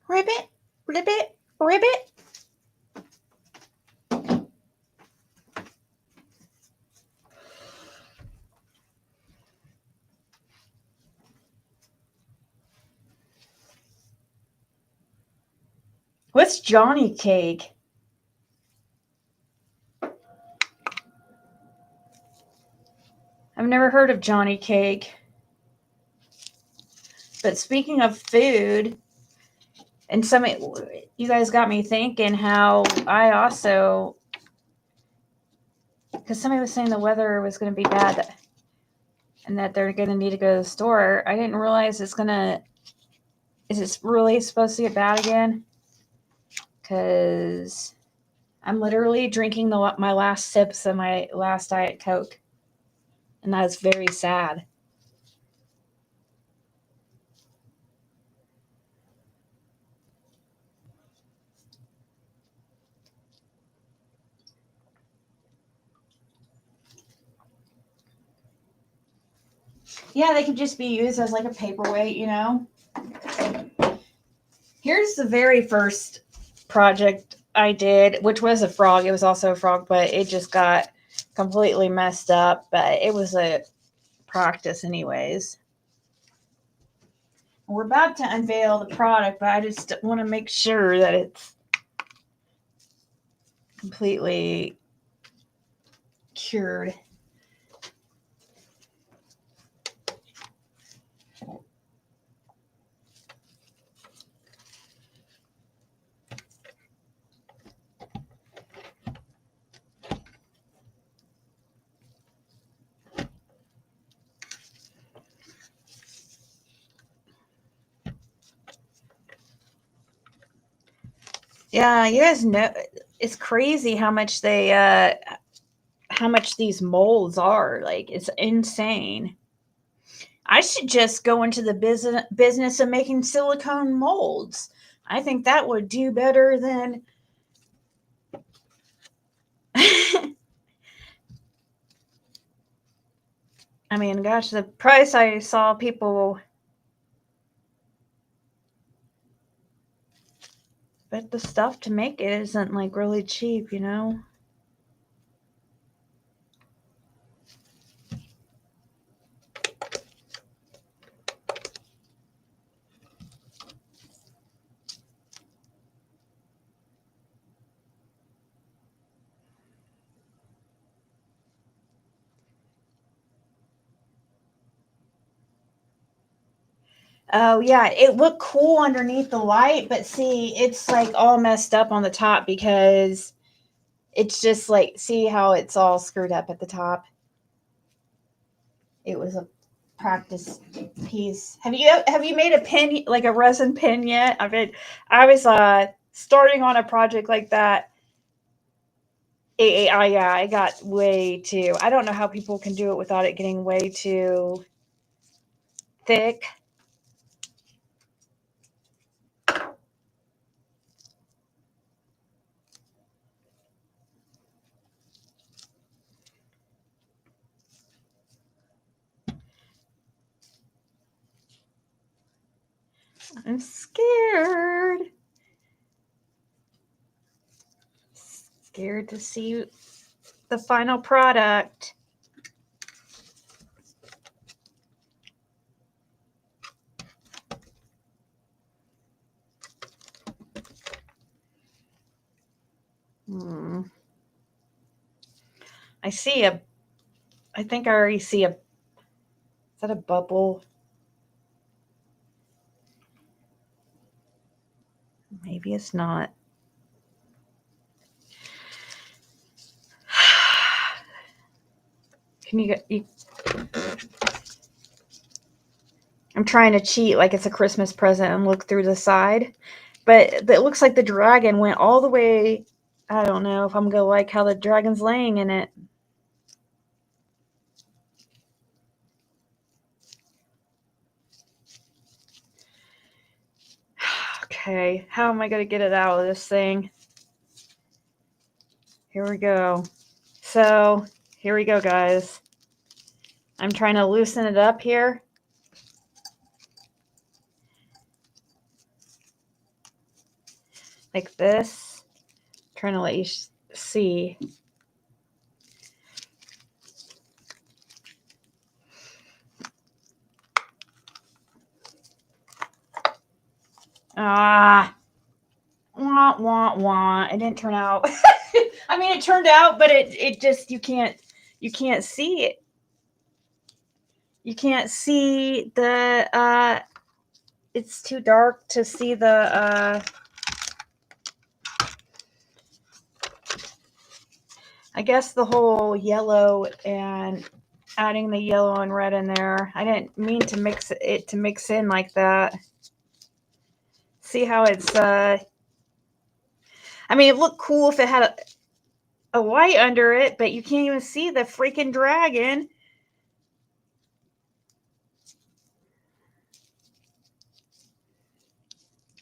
Ribbit, ribbit, ribbit. What's Johnny cake? I've never heard of Johnny cake. But speaking of food, and you guys got me thinking how I also, because somebody was saying the weather was going to be bad and that they're going to need to go to the store. I didn't realize is it really supposed to get bad again? Because I'm literally drinking my last sips of my last Diet Coke. And that's very sad. Yeah, they could just be used as like a paperweight, you know? Here's the very first project I did, which was a frog. It was also a frog, but it just got completely messed up. But it was a practice anyways. We're about to unveil the product, but I just want to make sure that it's completely cured. Yeah, you guys know it's crazy how much how much these molds are. Like it's insane. I should just go into the business of making silicone molds. I think that would do better than I mean, gosh, the price I saw people, but the stuff to make it isn't like really cheap, you know? Oh, yeah, it looked cool underneath the light, but see, it's like all messed up on the top because it's just like, see how it's all screwed up at the top? It was a practice piece. Have you made a pin, like a resin pin yet? I was starting on a project like that. I got way too. I don't know how people can do it without it getting way too thick. I'm scared. scared to see the final product. I think I already see is that a bubble? Maybe it's not. Can you get I'm trying to cheat like it's a Christmas present and look through the side. But it looks like the dragon went all the way. I don't know if I'm going to like how the dragon's laying in it. Okay, how am I going to get it out of this thing? Here we go. So, here we go, guys. I'm trying to loosen it up here. Like this. Trying to let you see. Wah, wah, wah. It didn't turn out. I mean, it turned out, but it just, you can't see it. You can't see the, it's too dark to see the, I guess the whole yellow and adding the yellow and red in there. I didn't mean to mix in like that. See how it's, I mean, it looked cool if it had a light under it, but you can't even see the freaking dragon.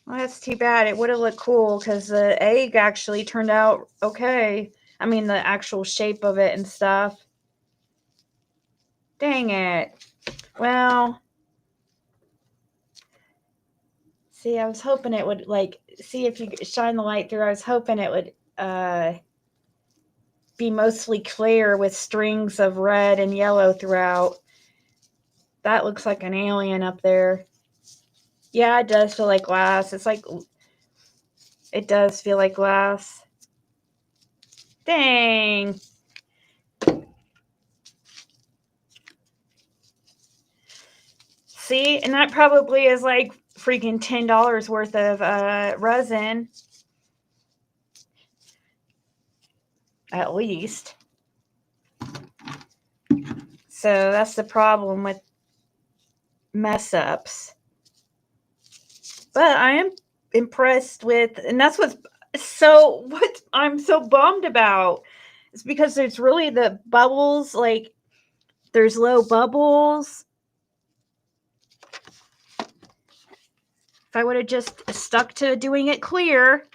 Well, that's too bad. It would have looked cool because the egg actually turned out okay. I mean, the actual shape of it and stuff. Dang it. Well, see, I was hoping it would, like, see if you shine the light through. I was hoping it would be mostly clear with strings of red and yellow throughout. That looks like an alien up there. Yeah, it does feel like glass. It's like, it does feel like glass. Dang. See, and that probably is like freaking $10 worth of resin. At least. So that's the problem with mess ups. But I am impressed with, and that's what I'm so bummed about. It's because there's really the bubbles, like there's low bubbles. If I would have just stuck to doing it clear,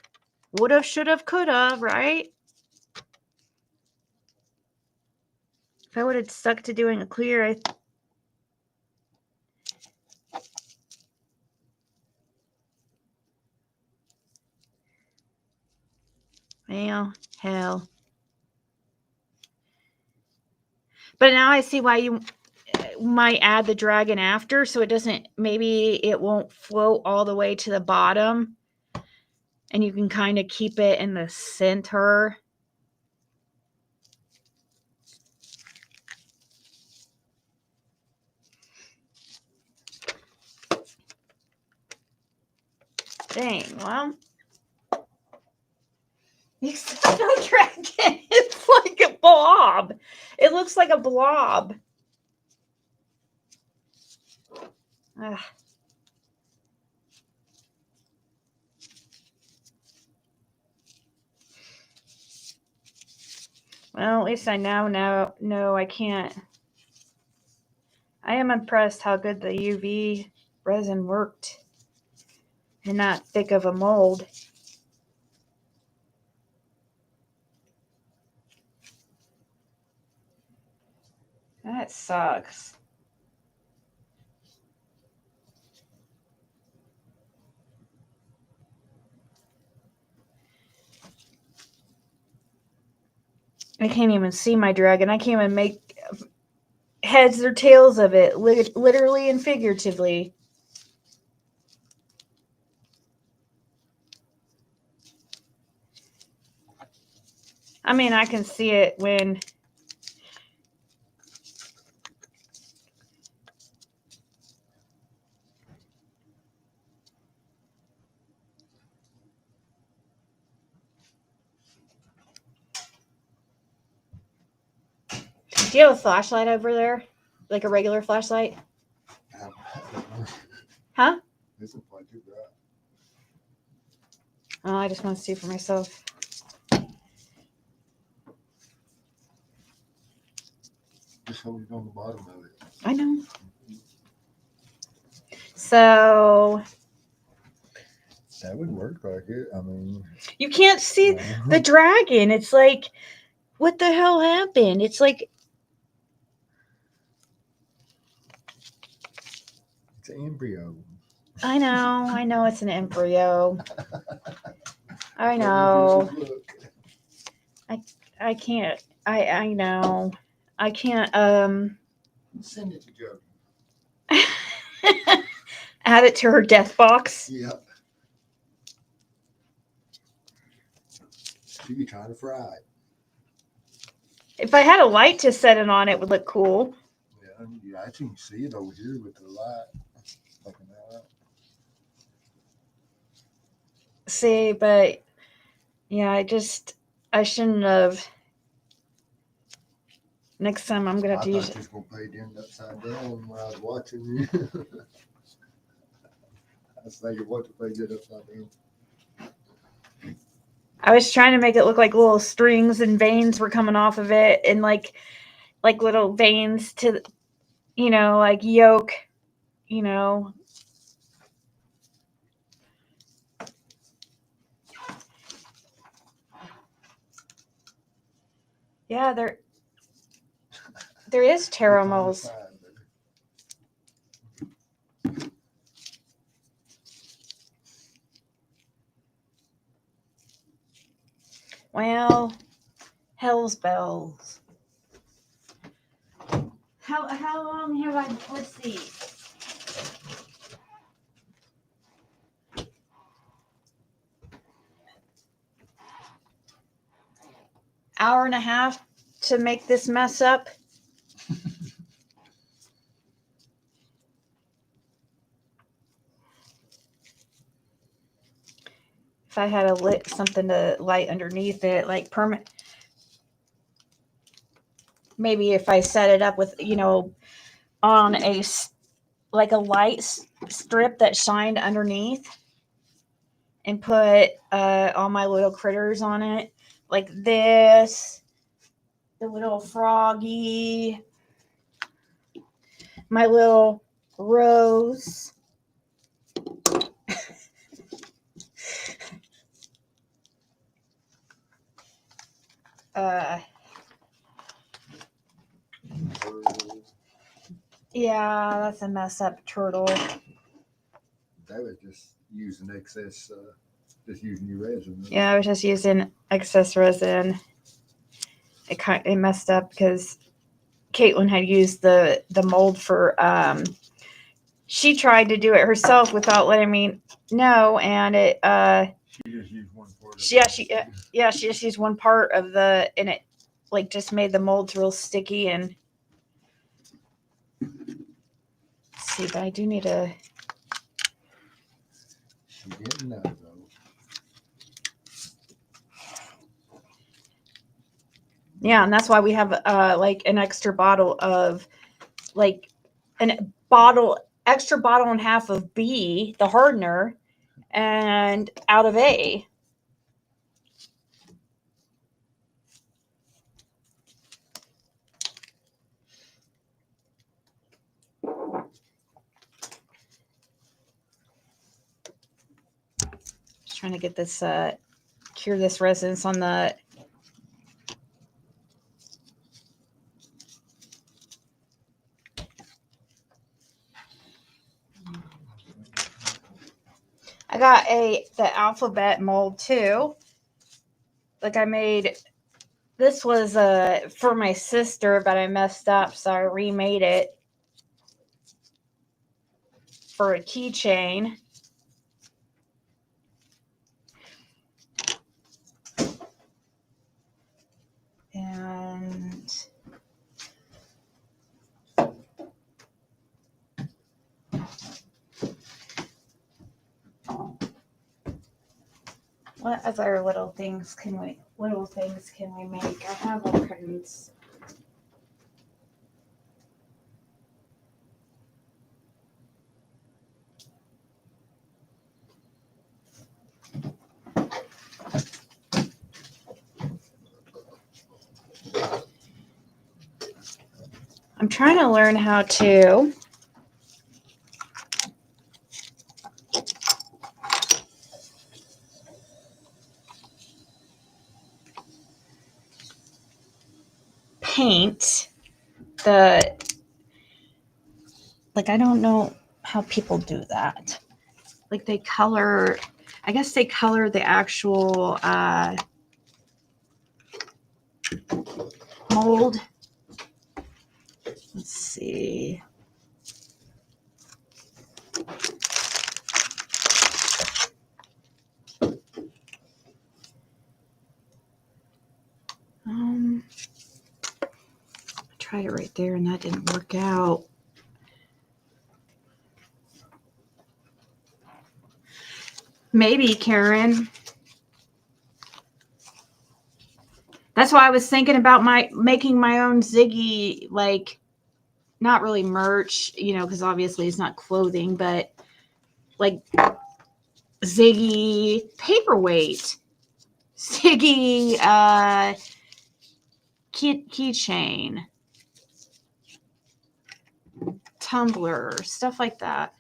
would have, should have, could have, right? If I would have stuck to doing it clear, well, hell. But now I see why you might add the dragon after, so it doesn't, maybe it won't float all the way to the bottom, and you can kind of keep it in the center. Dang, well, it's no dragon. It's like a blob. It looks like a blob. Ugh. Well, at least I now know I can't. I am impressed how good the UV resin worked in that thick of a mold. That sucks. I can't even see my dragon. I can't even make heads or tails of it, literally and figuratively. I mean, I can see it when do you have a flashlight over there? Like a regular flashlight? Huh? This is probably too bright. Oh, I just want to see for myself. Just hold it on the bottom of it. I know. So That would work like it. I mean, you can't see the dragon. It's like, what the hell happened? It's like, it's an embryo. I know it's an embryo. I know. I can't. I know. I can't Send it to Jody. add it to her death box. Yep. She be trying to fry it. If I had a light to set it on, it would look cool. Yeah, you actually can see it over here with the light. Fucking that. See, but yeah, I shouldn't have. Next time I'm gonna have to I use thought it. you was gonna play it in upside down when I was watching you. I was thinking what to play it upside down. I was trying to make it look like little strings and veins were coming off of it, and like little veins to, like yolk, you know. Yeah, there is taro It's on the moles. side, Well, hell's bells. How long have I? Let's see. Hour and a half to make this mess up. If I had something to light underneath it, like permanent. Maybe if I set it up with, on a light strip that shined underneath, and put all my little critters on it, like this, the little froggy, my little rose. Yeah, that's a mess up turtle. That was just using excess, just using your resin. Yeah, I was just using excess resin. It messed up because Caitlin had used the mold for she tried to do it herself without letting me know, and it She just used one part. she just used one part of and it just made the molds real sticky. And let's see, but I do need a. She didn't know though. Yeah, and that's why we have an extra bottle of extra bottle and a half of B, the hardener, and out of A. Just trying to get this cure this resins on the. I got the alphabet mold too. Like I made This was for my sister, but I messed up, so I remade it for a keychain. And what other little things can we make? I have all kinds. I'm trying to learn how to paint the, like, I don't know how people do that. Like they color, I guess they color the actual mold. Let's see. I tried it right there and that didn't work out. Maybe, Karen. That's why I was thinking about making my own Ziggy, like, not really merch, you know, because obviously it's not clothing, but like Ziggy paperweight, Ziggy keychain, tumbler, stuff like that.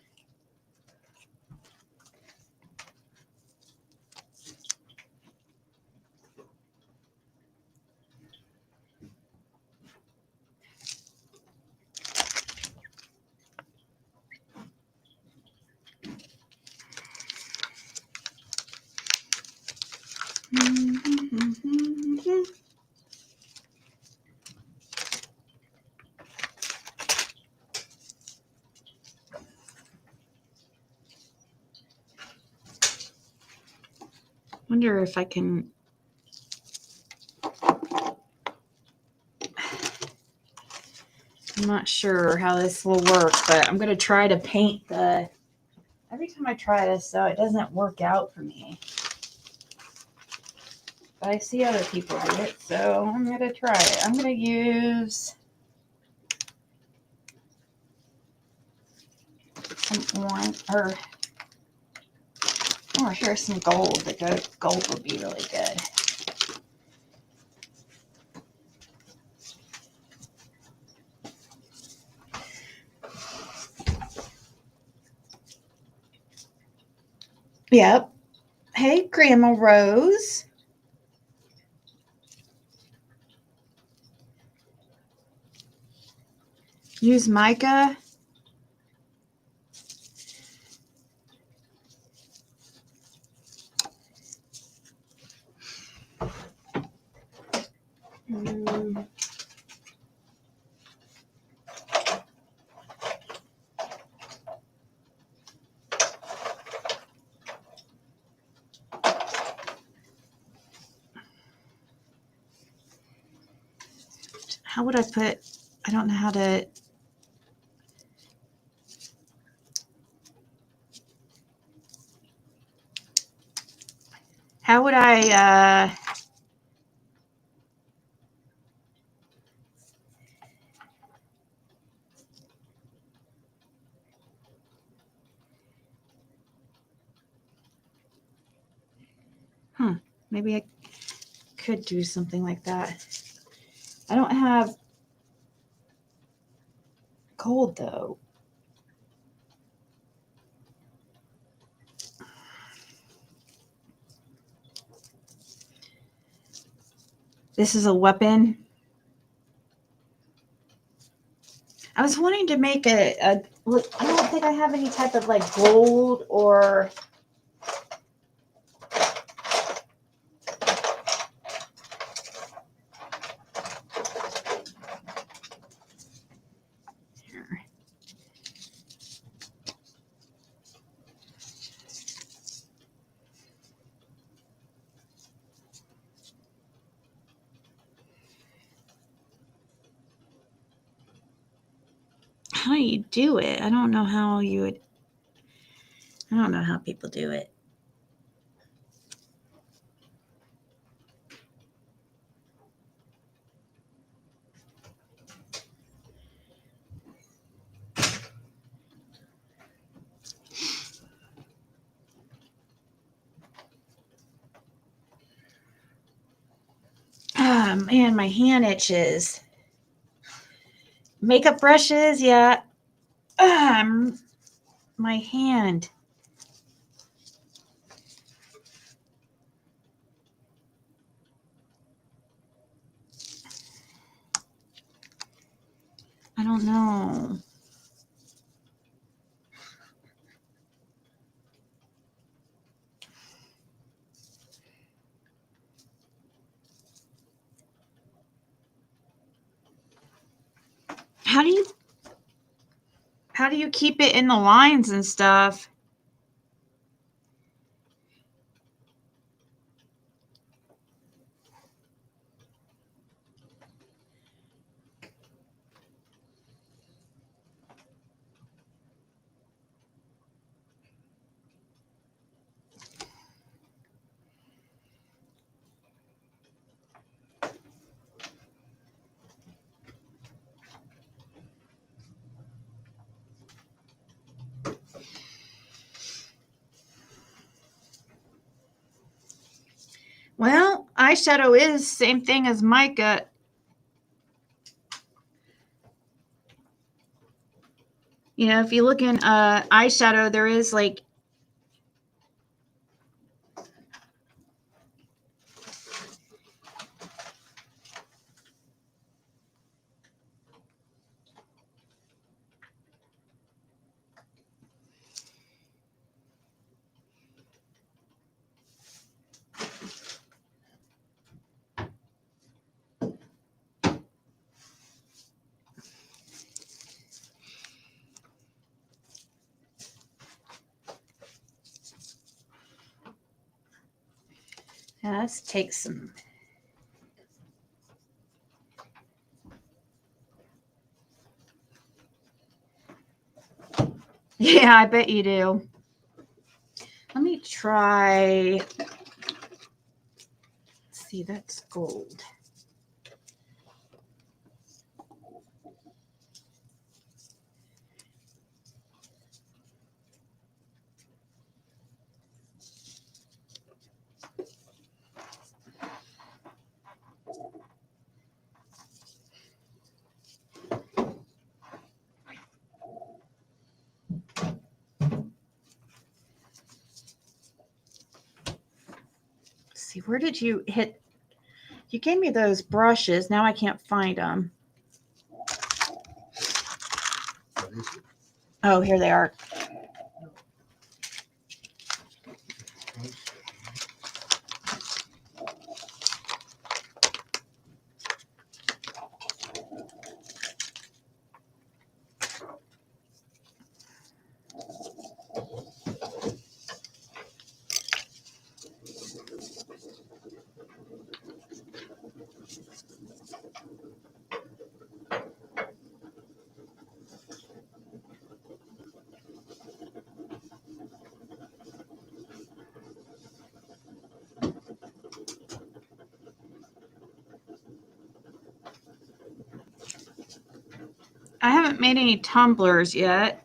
Wonder if I can. I'm not sure how this will work, but I'm going to try to paint the. Every time I try this, though, it doesn't work out for me. But I see other people do it, so I'm going to try it. I'm going to use some orange, or here's some gold. The gold would be really good. Yep. Hey, Grandma Rose. Use mica. How would I put, I don't know how to. How would I, maybe I could do something like that. I don't have gold though. This is a weapon. I was wanting to make I don't think I have any type of like gold or how you do it. I don't know how you would. I don't know how people do it. Ah, man, my hand itches. Makeup brushes, yeah. My hand. I don't know. How do you keep it in the lines and stuff? Well, eyeshadow is same thing as mica. You know, if you look in eyeshadow, there is like yeah, let's take some. Yeah, I bet you do. Let me try. Let's see, that's gold. Let's see, where did you hit? You gave me those brushes. Now I can't find them. What is it? Oh, here they are. I haven't made any tumblers yet.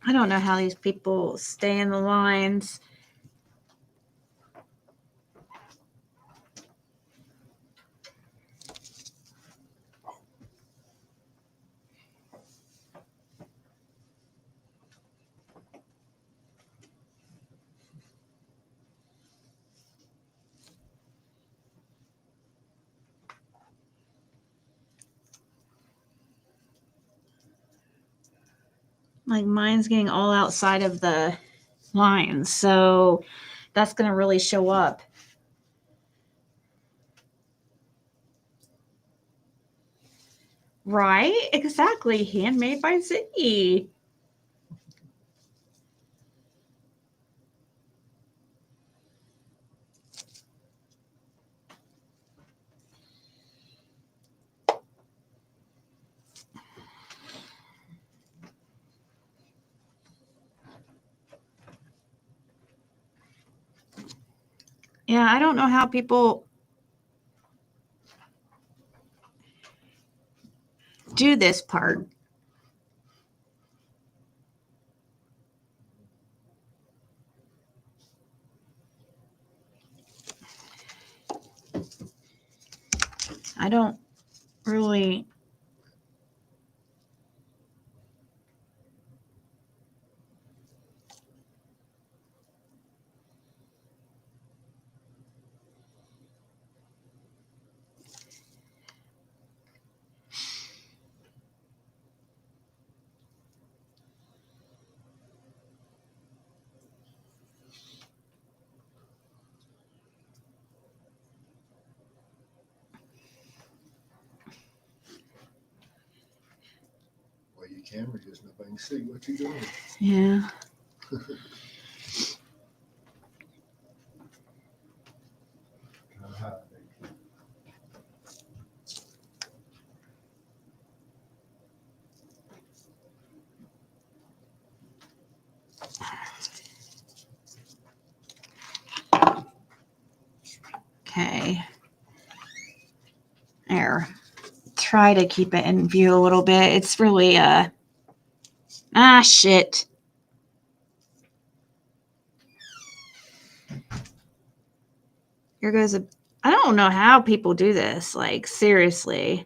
I don't know how these people stay in the lines. Like mine's getting all outside of the lines. So that's going to really show up. Right? Exactly. Handmade by Ziggy. Yeah, I don't know how people do this part. I don't really. Well, your camera just nobody can see what you're doing. Yeah. Trying to hide it. Okay. There. Try to keep it in view a little bit. It's really shit. Here goes a. I don't know how people do this. Like, seriously.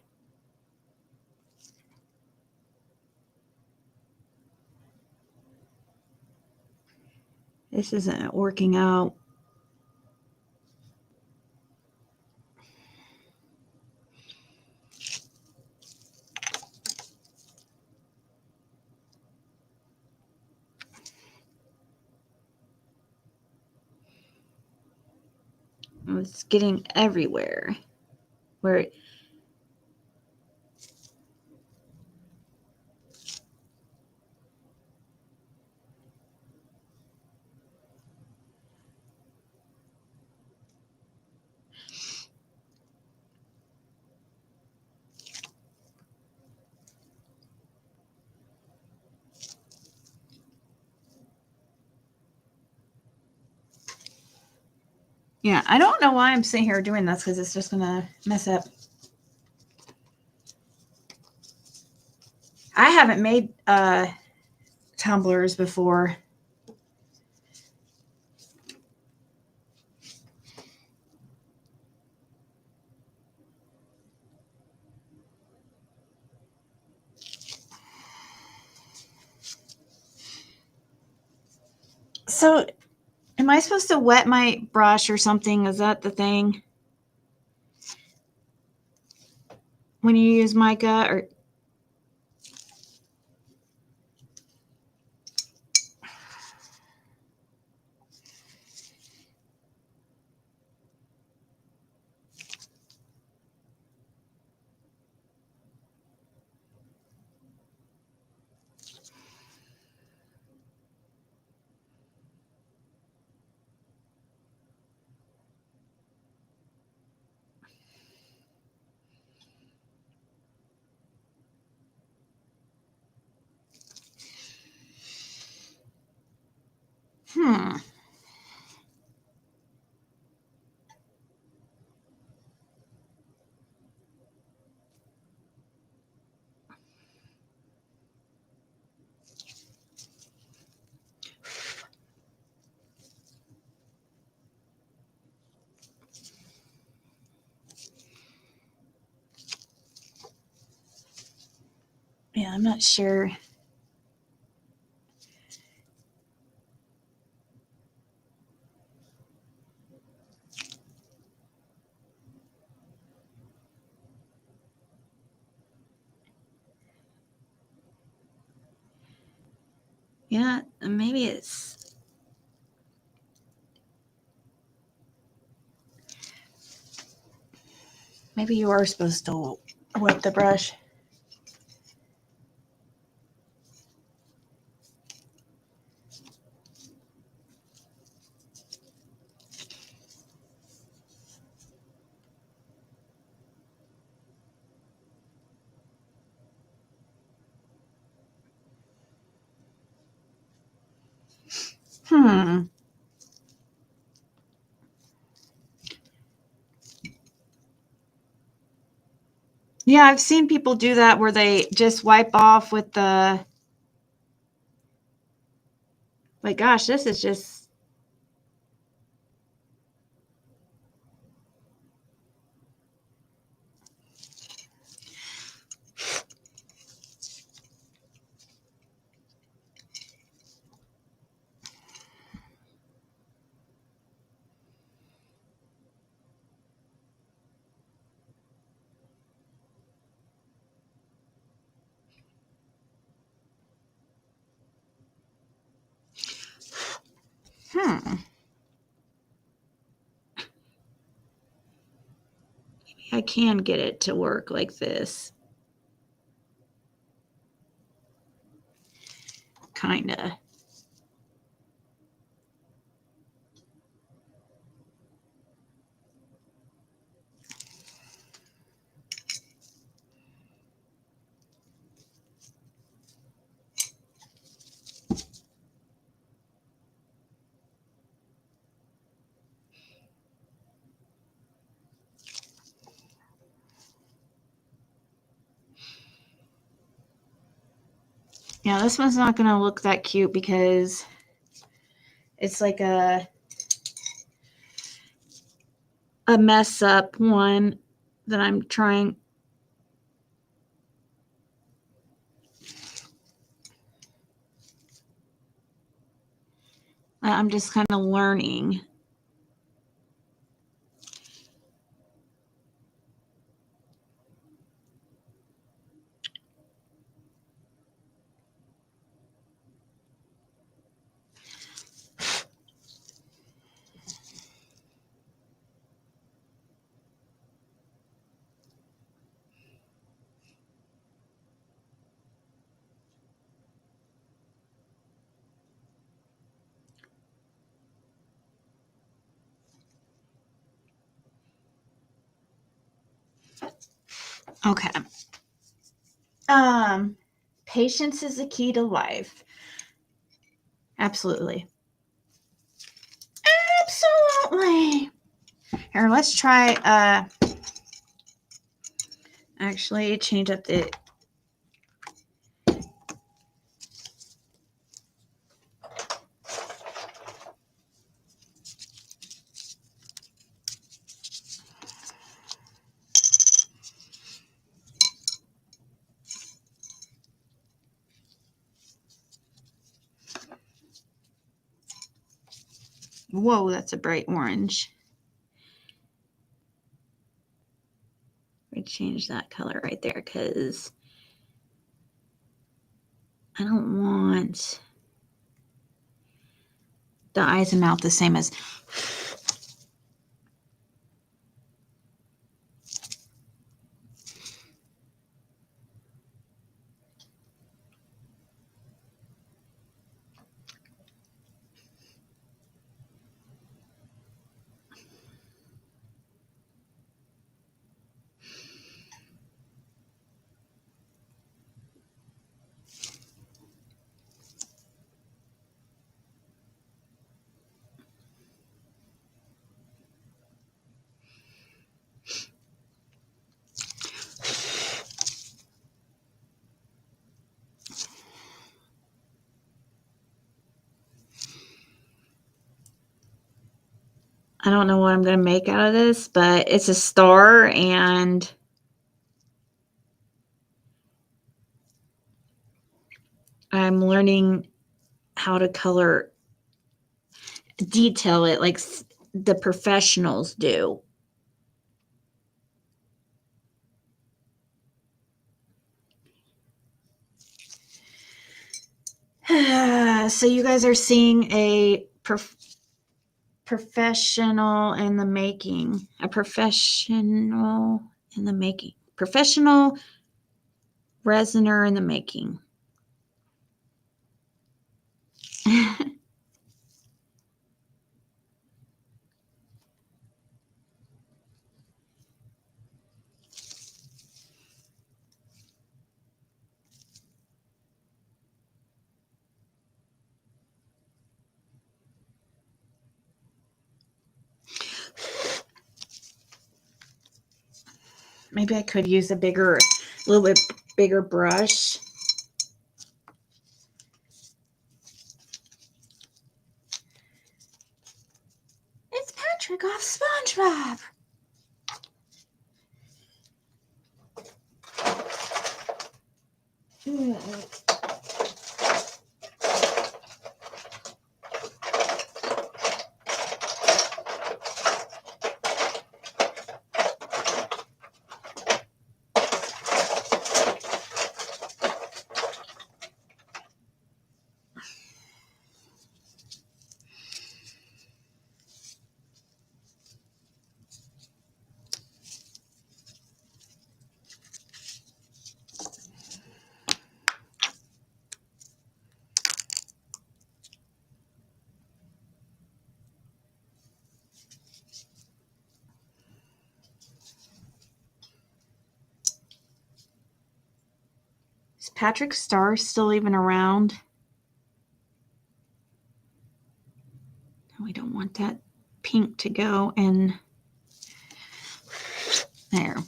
This isn't working out. It's getting everywhere. Where yeah, I don't know why I'm sitting here doing this because it's just gonna mess up. I haven't made tumblers before. So, am I supposed to wet my brush or something? Is that the thing? When you use mica or hmm. Yeah, I'm not sure. Yeah, maybe it's. Maybe you are supposed to wet the brush. Hmm. Yeah, I've seen people do that where they just wipe off with the. Like, gosh, this is just. Hmm. I can get it to work like this. Kinda. Yeah, this one's not going to look that cute because it's like a mess up one that I'm trying. I'm just kind of learning. Okay. Patience is the key to life. Absolutely. Absolutely. Here, let's try actually change up the whoa, that's a bright orange. We change that color right there because I don't want the eyes and mouth the same as. I don't know what I'm going to make out of this, but it's a star and I'm learning how to color, detail it like the professionals do. So you guys are seeing a professional in the making. A professional in the making. Professional resiner in the making. Maybe I could use a little bit bigger brush. It's Patrick off SpongeBob. Is Patrick Star still even around? We don't want that pink to go in there.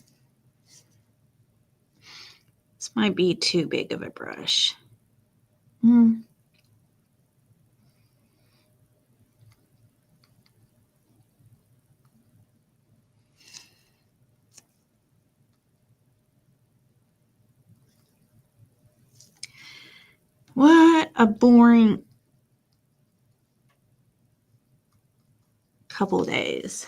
This might be too big of a brush. What a boring couple days.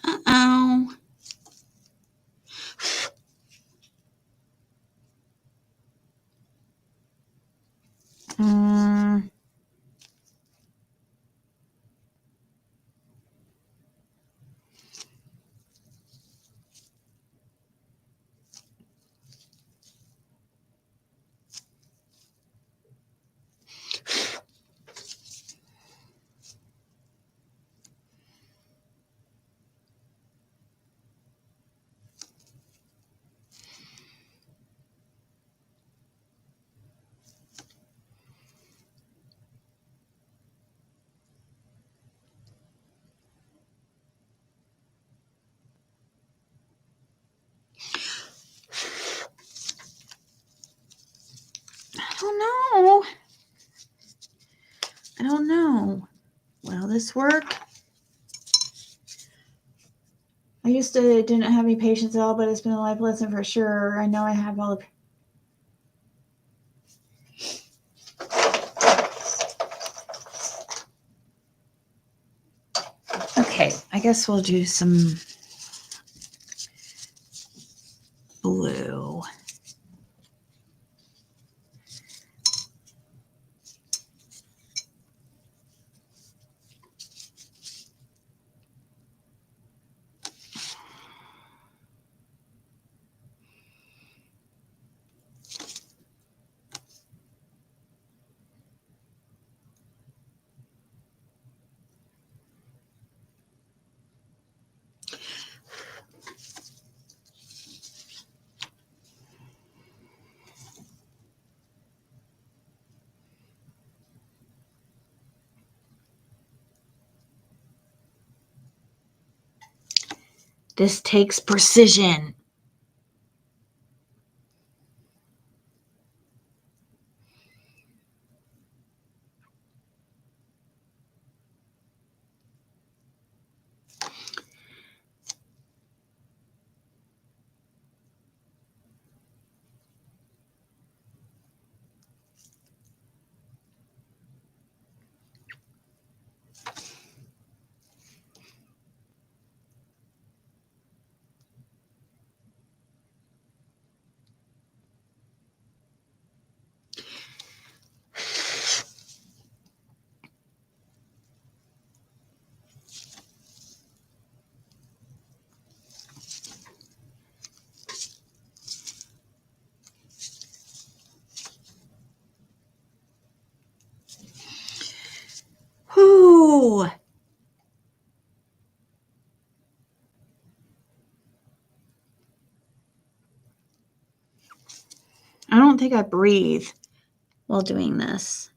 Uh-oh. I don't know. Will this work? I used to didn't have any patience at all, but it's been a life lesson for sure. I know I have all the... Okay, I guess we'll do some blue. This takes precision. Ew. I don't think I breathe while doing this.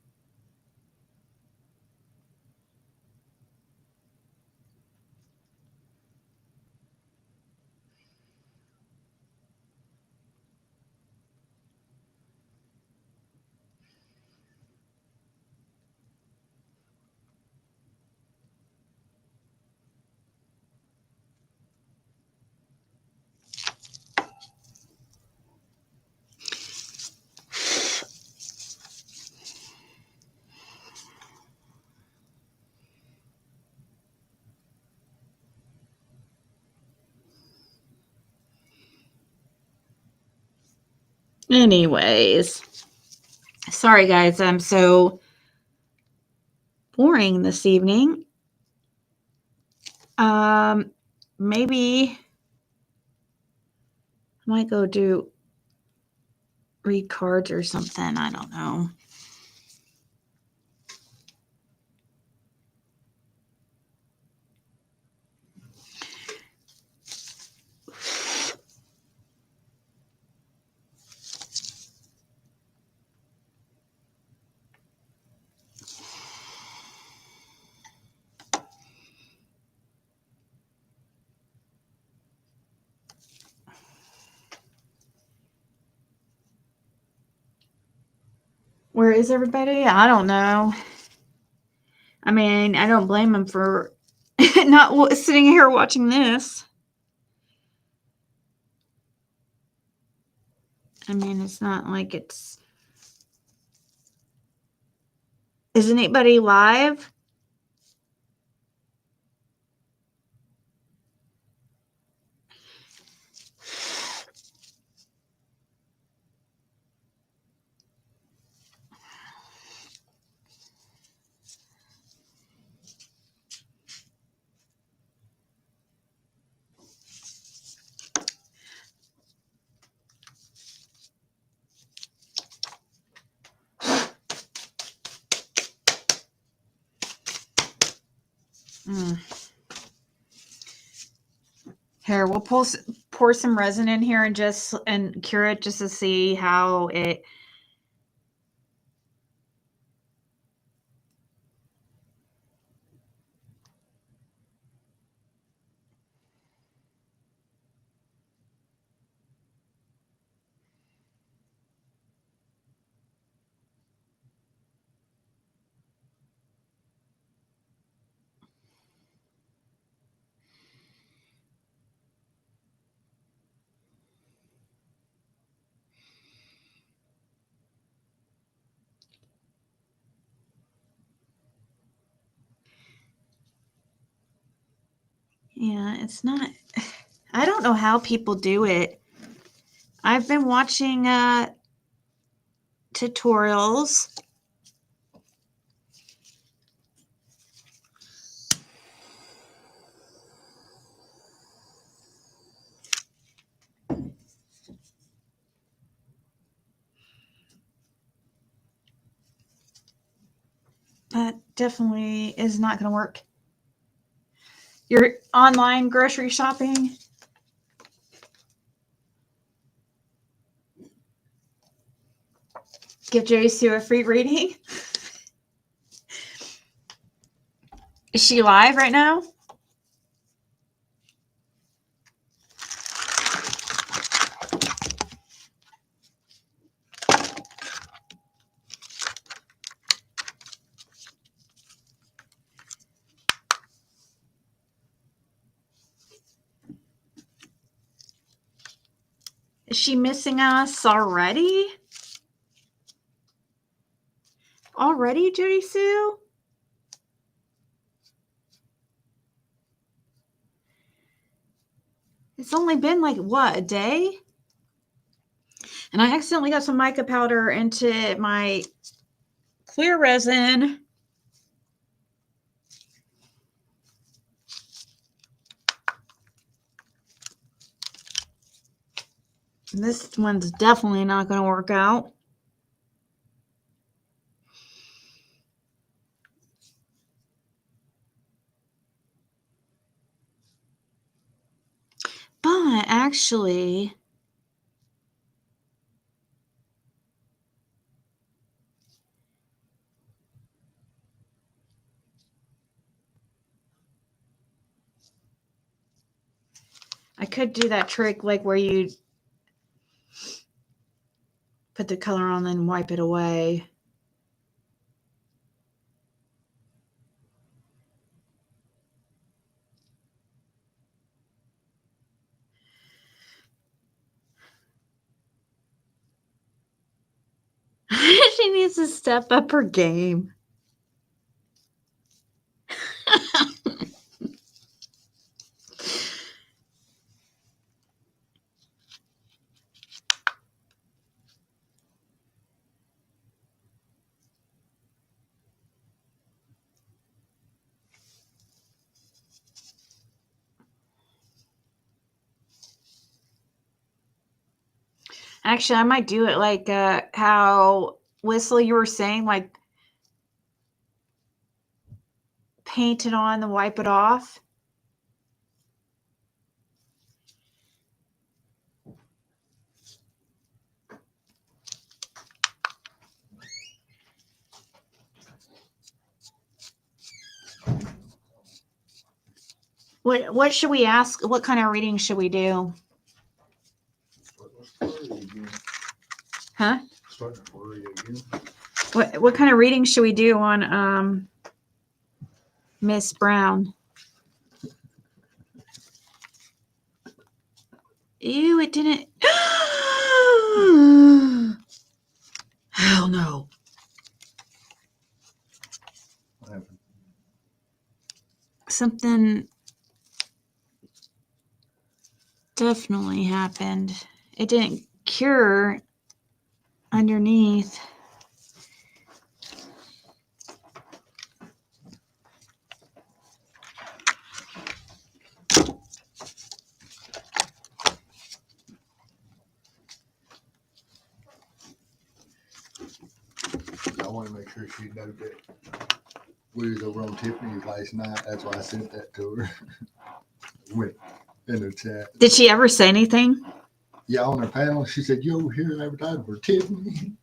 Anyways, sorry guys, I'm so boring this evening. Maybe I might go read cards or something. I don't know. Where is everybody? I don't know. I mean, I don't blame them for not sitting here watching this. I mean, it's not like it's... Is anybody live? Here, we'll pour some resin in here and cure it just to see how it... Yeah, it's not... I don't know how people do it. I've been watching tutorials. That definitely is not going to work. Your online grocery shopping? Give Jerry Sue a free reading? Is she live right now? Is she missing us already? Already, Judy Sue? It's only been like, what, a day? And I accidentally got some mica powder into my clear resin. This one's definitely not going to work out. to actually. I could do that trick like where you put the color on and wipe it away. She needs to step up her game. Actually, I might do it like how Whistler, you were saying, like paint it on and wipe it off. What should we ask? What kind of reading should we do? Huh? Starting to worry again. What kind of reading should we do on Miss Brown? Ew, it didn't. Hell no. What happened? Something definitely happened. It didn't cure underneath. I want to make sure she knows that we was over on Tiffany's last night. That's why I sent that to her. Went in the chat. Did she ever say anything? Yeah, on her panel, she said, "You over here advertising for Tiffany?"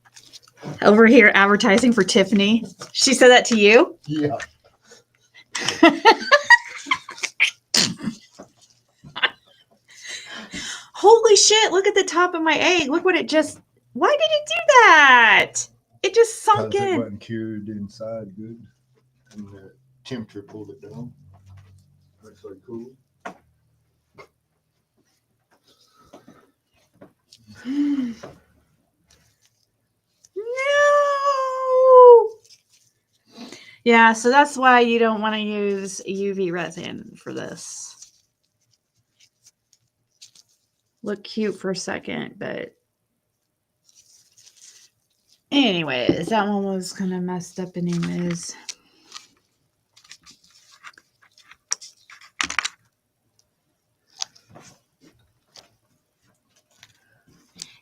Over here advertising for Tiffany. She said that to you? Yeah. Holy shit, look at the top of my egg. Look what it just. Why did it do that? It just sunk Because it in. wasn't cured inside good, and the temperature pulled it down. That's so cool. No. Yeah, so that's why you don't want to use UV resin for this. Look cute for a second, but anyways, that one was kind of messed up anyways.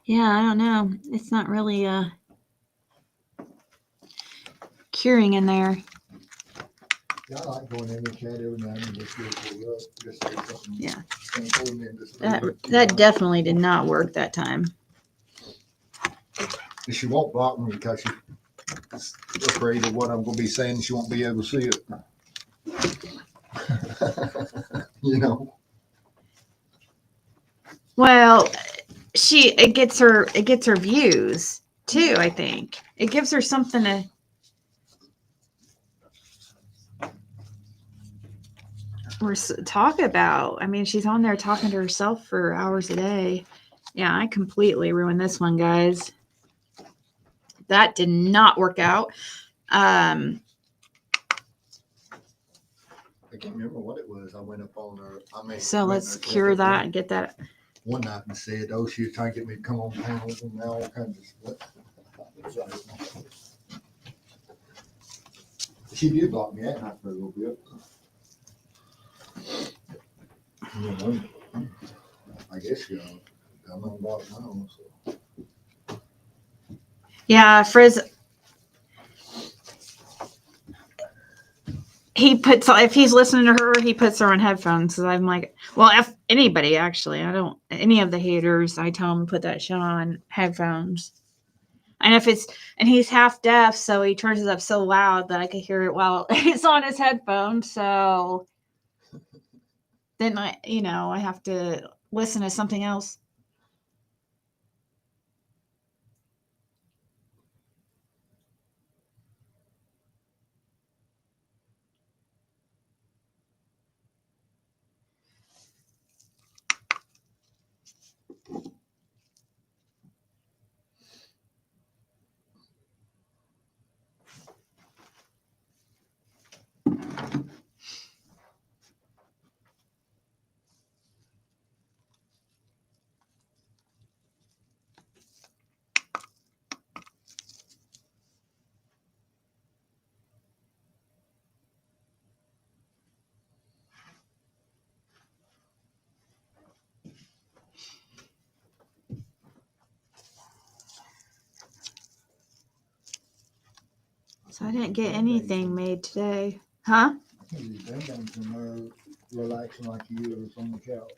Yeah, I don't know. It's not really curing in there. Yeah, I like going in the chat every now and then just get it pulled up. Just say something. Yeah. Important and just leave it, you That know. definitely did not work that time. And she won't block me because she's afraid of what I'm going to be saying. She won't be able to see it. You know. Well, it gets her views too, I think. It gives her something to talk about. I mean, she's on there talking to herself for hours a day. Yeah, I completely ruined this one, guys. That did not work out. I can't remember what it was. I went up on her. So let's cure that and get that. One night and said, "Oh, she was trying to get me to come on panels and all kinds of stuff." She did block me that night for a little bit. You know, I guess I'm unblocked now. So. Yeah, Frizz. He puts, if he's listening to her, he puts her on headphones. So I'm like, Well, if anybody actually, I don't, any of the haters, I tell them to put that shit on headphones. And if it's, and he's half deaf, so he turns it up so loud that I can hear it while it's on his headphones. So then I have to listen to something else. So I didn't get anything made today. Huh? These band-aids in there relaxing like you was on the couch.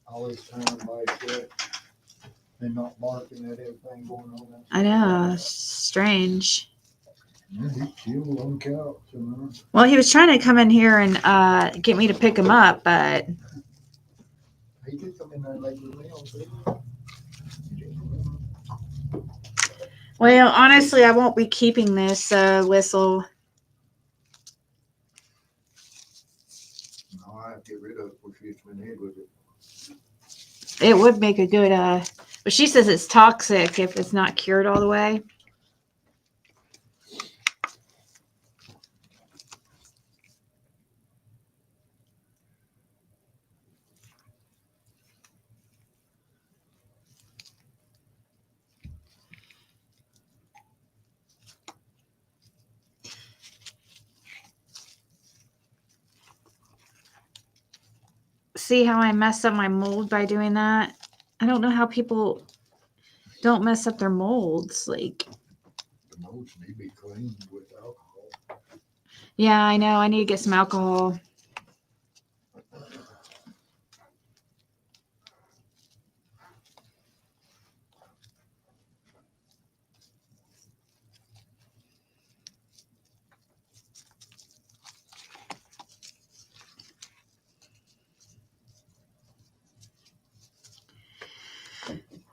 All this time by shit and not barking at everything going on. I know. It's strange. Yeah, he chilled on the couch, you know. Well, he was trying to come in here and get me to pick him up, but He could come in there like with me on TV. well, honestly, I won't be keeping this whistle. No, I have to get rid of it before she hits me in the head with it. It would make a good but she says it's toxic if it's not cured all the way. See how I messed up my mold by doing that? I don't know how people don't mess up their molds. Like, The molds need to be cleaned with alcohol. yeah, I know. I need to get some alcohol.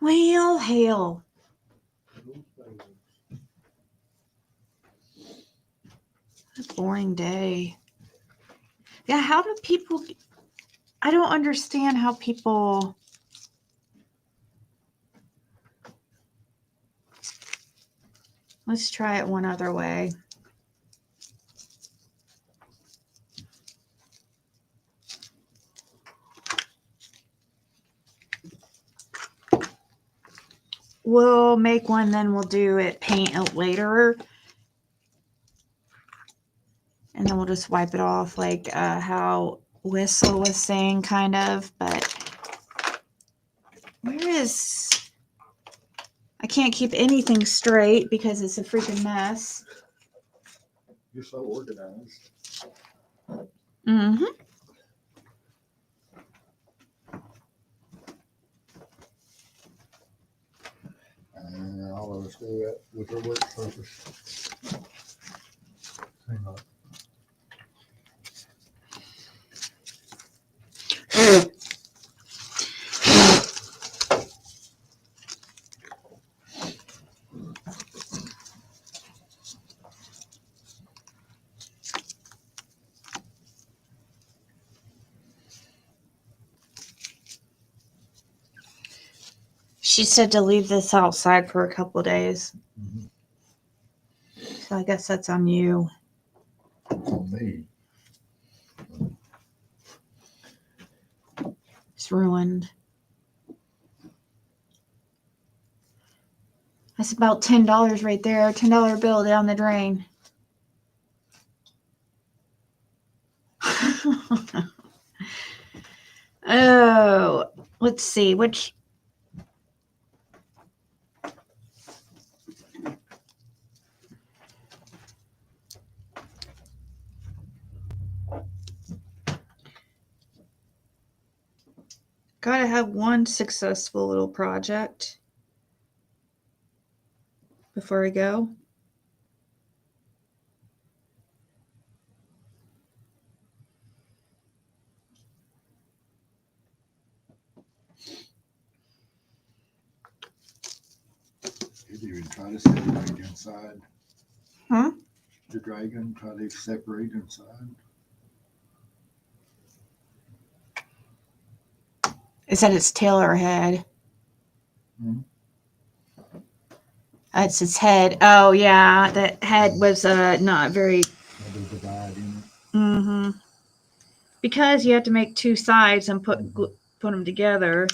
Well, hell. What a boring day. Yeah, how do people... I don't understand how people... Let's try it one other way. We'll make one, then we'll do it, paint it later. And then we'll just wipe it off like how Whistle was saying, kind of. But where is... I can't keep anything straight because it's a freaking mess. You're so organized. Mm-hmm. And all of us do that with our work purpose. Hang on. She said to leave this outside for a couple of days. Mhm. So I guess that's on you. It's on me. It's ruined. That's about $10 right there. $10 bill down the drain. Oh, let's see. Which... Gotta have one successful little project before I go. Did you even try to separate inside? Huh? The dragon try to separate inside. Is that its tail or head? Hmm. That's its head. Oh yeah, the head was not very. Maybe divide in it. Mm-hmm. Because you have to make two sides and put them together.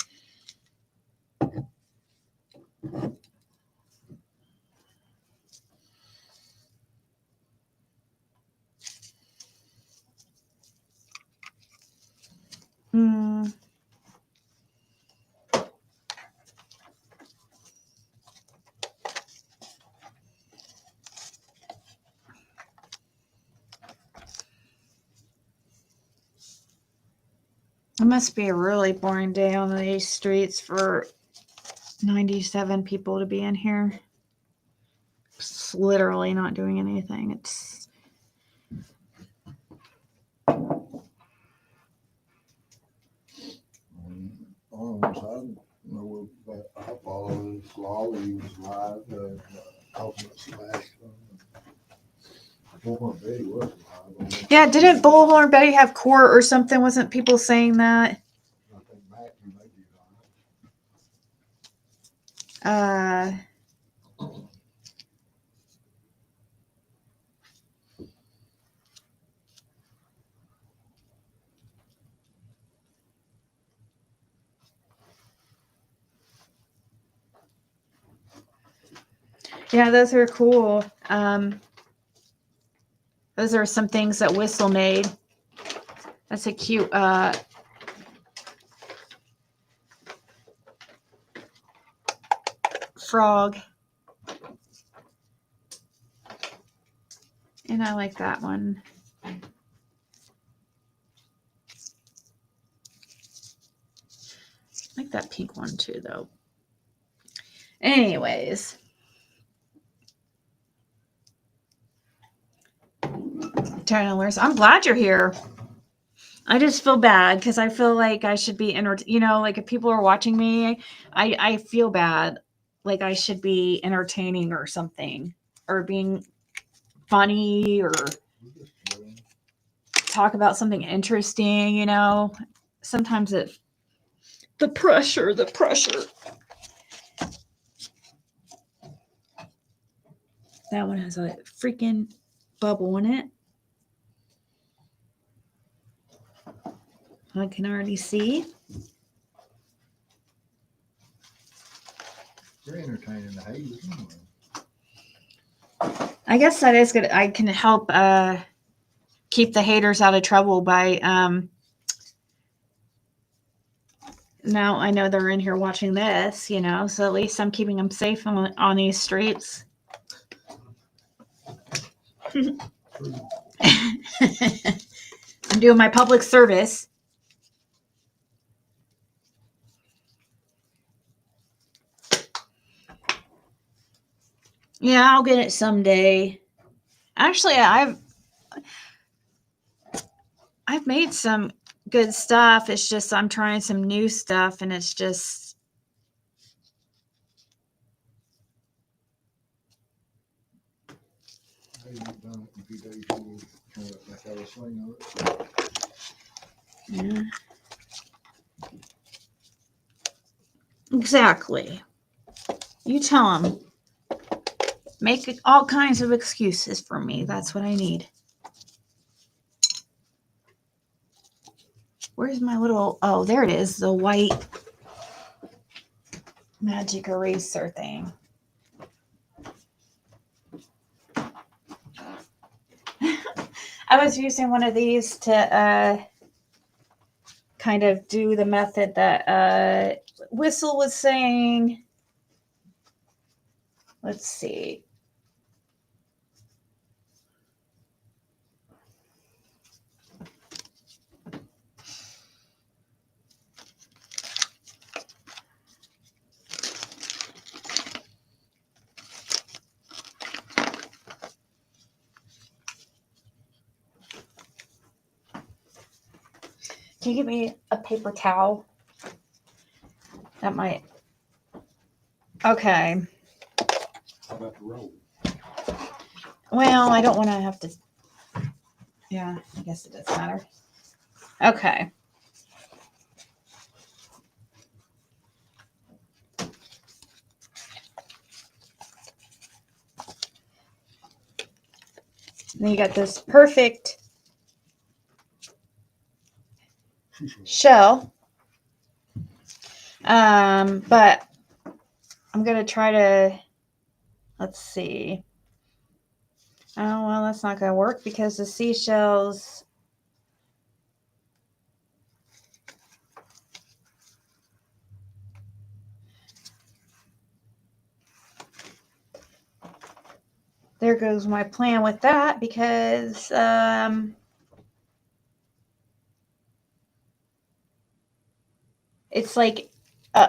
Mm. It must be a really boring day on these streets for 97 people to be in here. It's literally not doing anything. It's On one side, you know, that I follow Lolly was live, Ultimate Slash. Bullhorn Betty was live. yeah. Didn't Bullhorn Betty have court or something? Wasn't people saying that? I think Matthew may be live. Yeah, those are cool. Those are some things that Whistle made. That's a cute frog. And I like that one. I like that pink one too, though. Anyways. I'm glad you're here. I just feel bad because I feel like I should be like if people are watching me, I feel bad. Like I should be entertaining or something, or being funny, or talk about something interesting, Sometimes the pressure. That one has a freaking bubble in it. I can already see. You're entertaining the haters anyway. I guess that is good. I can help keep the haters out of trouble by now I know they're in here watching this, so at least I'm keeping them safe on these streets. I'm doing my public service. Yeah, I'll get it someday. Actually, I've made some good stuff. It's just I'm trying some new stuff, and it's just Hey, you've done it in a few days. You kind of like have a swing of it. yeah. Exactly. You tell them. Make all kinds of excuses for me. That's what I need. Where's my little, oh, there it is, the white magic eraser thing. I was using one of these to kind of do the method that Whistle was saying. Let's see. Can you give me a paper towel? That might. Okay. How about the roll? Well, I don't want to have to. Yeah, I guess it doesn't matter. Okay. Then you got this perfect shell. But I'm gonna try to. Let's see. Oh well, that's not gonna work because the seashells. There goes my plan with that because it's like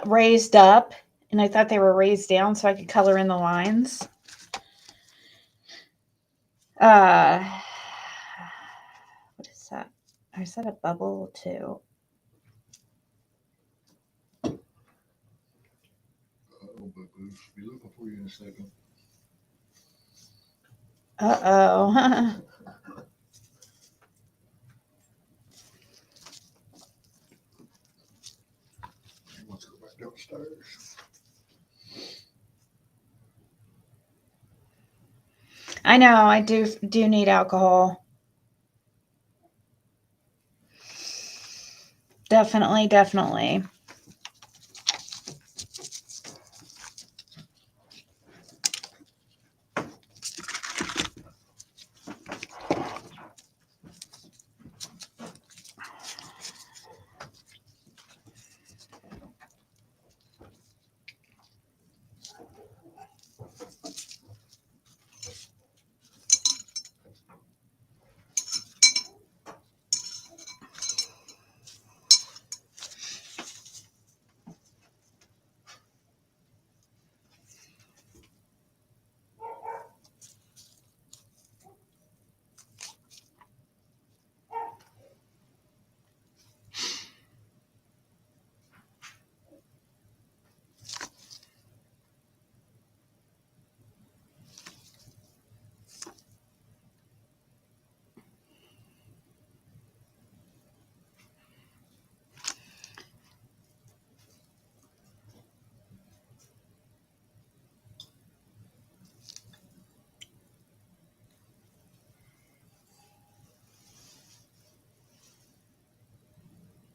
raised up, and I thought they were raised down so I could color in the lines. What is that? I said a bubble too. Oh, boo-boo. Be looking for you in a second. Uh-oh. Let's go back downstairs. I know, I do need alcohol. Definitely, definitely.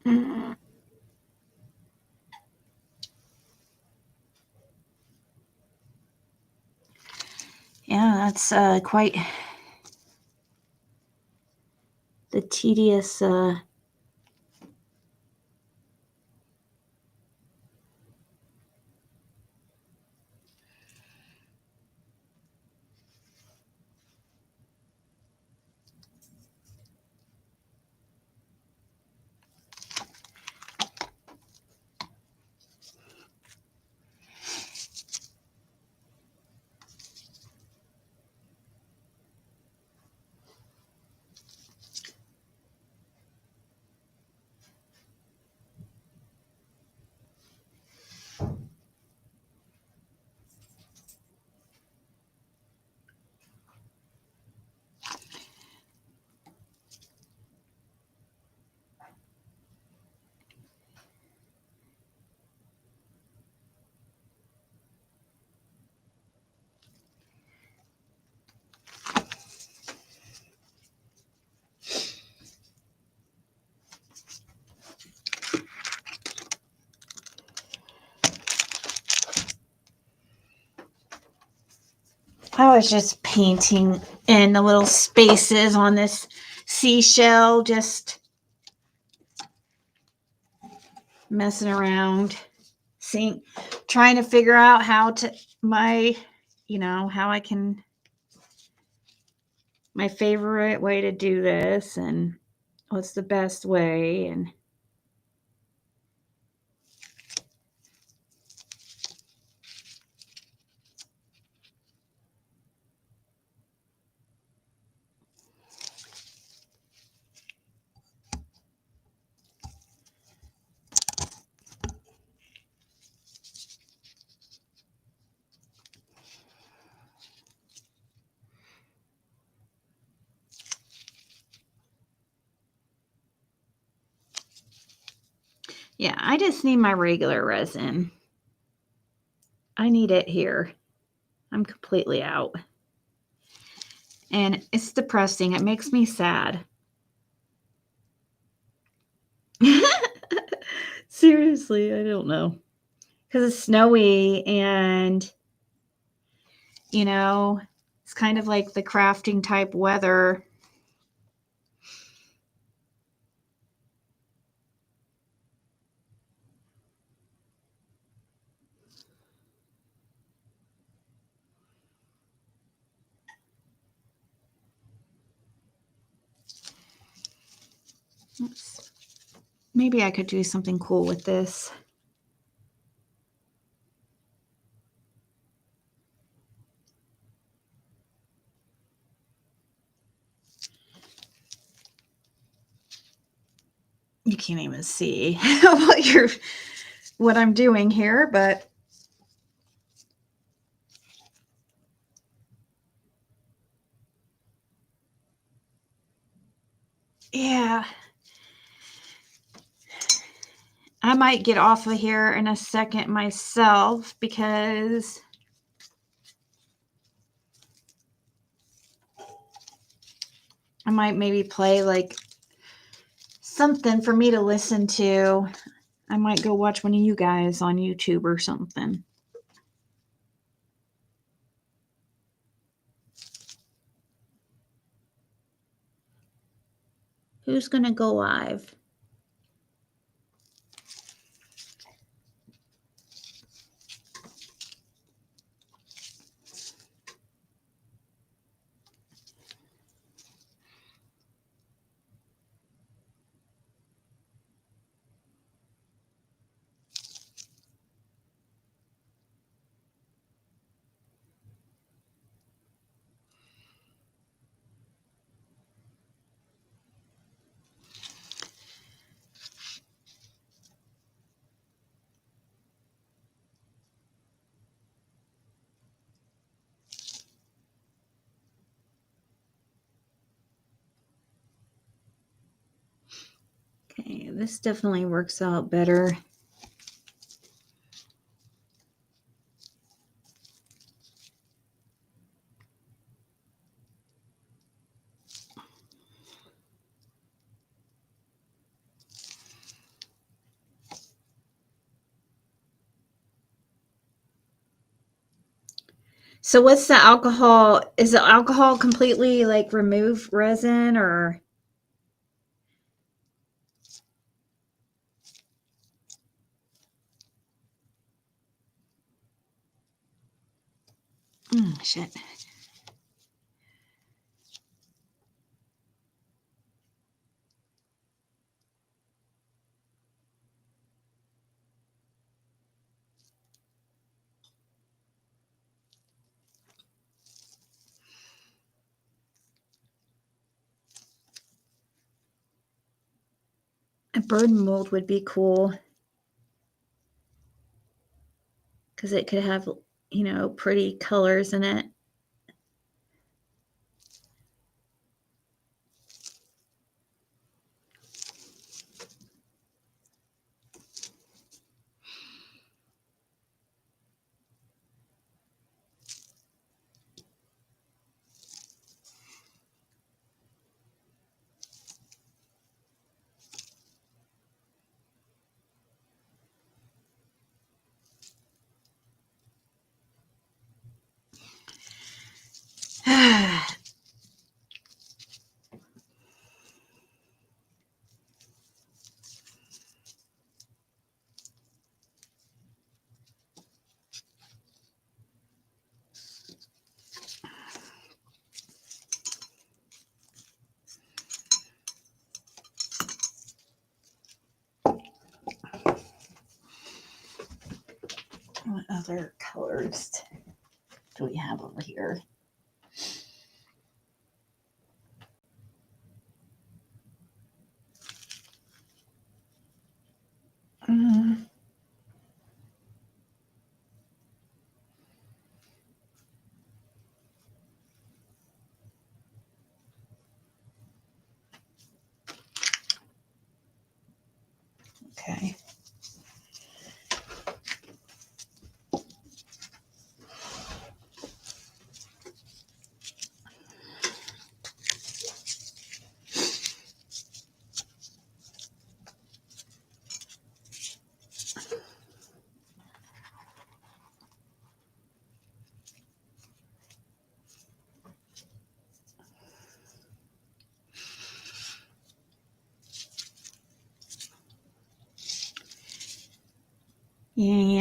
Mm. Yeah, that's quite the tedious I was just painting in the little spaces on this seashell, just messing around, seeing, trying to figure out how to how I can, my favorite way to do this and what's the best way. And Yeah, I just need my regular resin. I need it here. I'm completely out. And it's depressing. It makes me sad. Seriously, I don't know. Because it's snowy and, you know, it's kind of like the crafting type weather. Maybe I could do something cool with this. You can't even see what I'm doing here, but yeah. I might get off of here in a second myself because I might maybe play like something for me to listen to. I might go watch one of you guys on YouTube or something. Who's going to go live? Okay, this definitely works out better. So what's the alcohol? Is the alcohol completely like remove resin or? Shit. A bird mold would be cool because it could have, you know, pretty colors in it. What other colors do we have over here? Okay.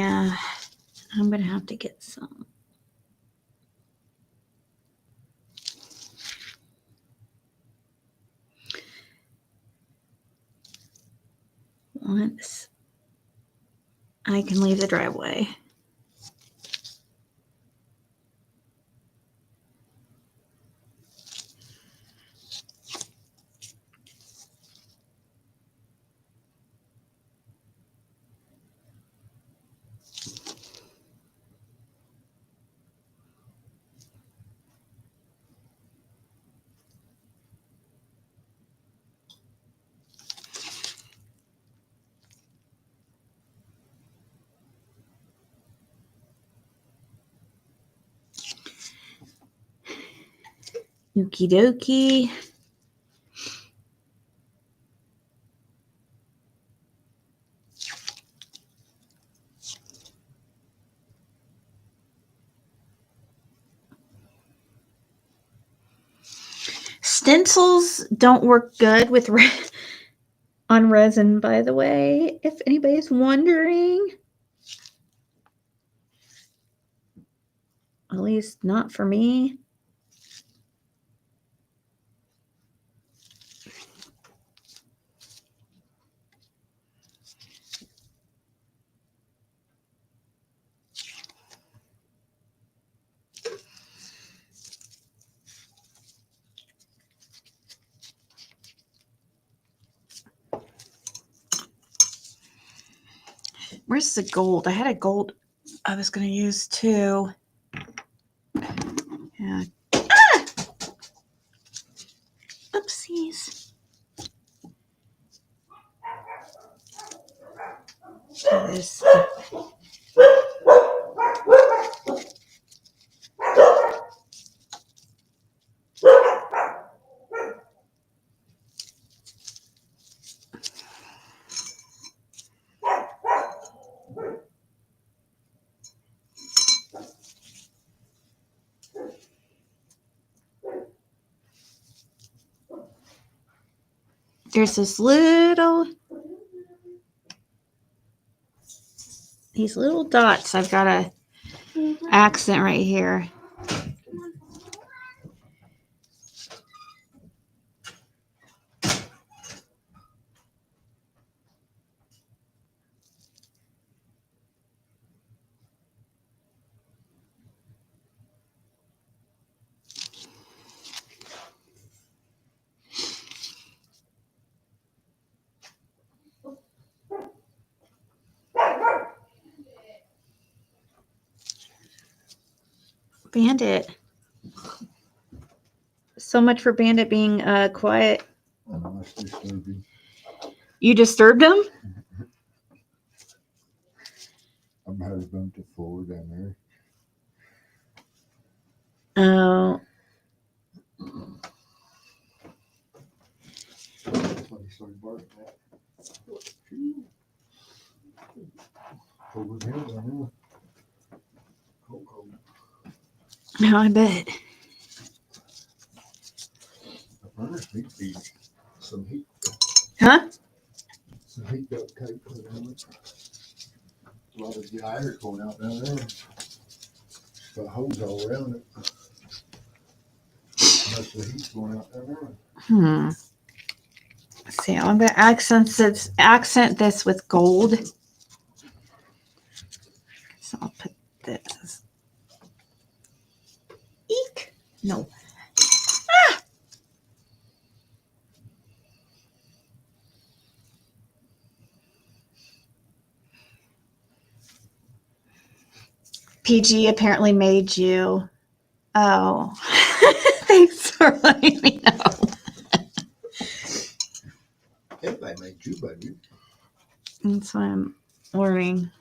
Yeah, I'm gonna have to get some. Once I can leave the driveway. Okie dokie. Stencils don't work good with on resin, by the way, if anybody's wondering. At least not for me. Where's the gold? I had a gold I was going to use too. Yeah. Ah! Oopsies. This. There's these little dots. I've got a accent right here. Bandit. So much for Bandit being quiet. Unless disturbing. You disturbed him? I'm having a bunch of four down there. Oh. That's when he started barking at. Over here, I know. Cold. No, I bet. The furnace needs to be some heat. Huh? Some heat duct tape put on it. A lot of the air going out down there. Got holes all around it. Most of the heat's going out down there. Let's see, I'm going to accent this with gold. So I'll put this. Eek! No. Ah! PG apparently made you. Oh. Thanks for letting me know. Everybody made you, baby. That's what I'm learning.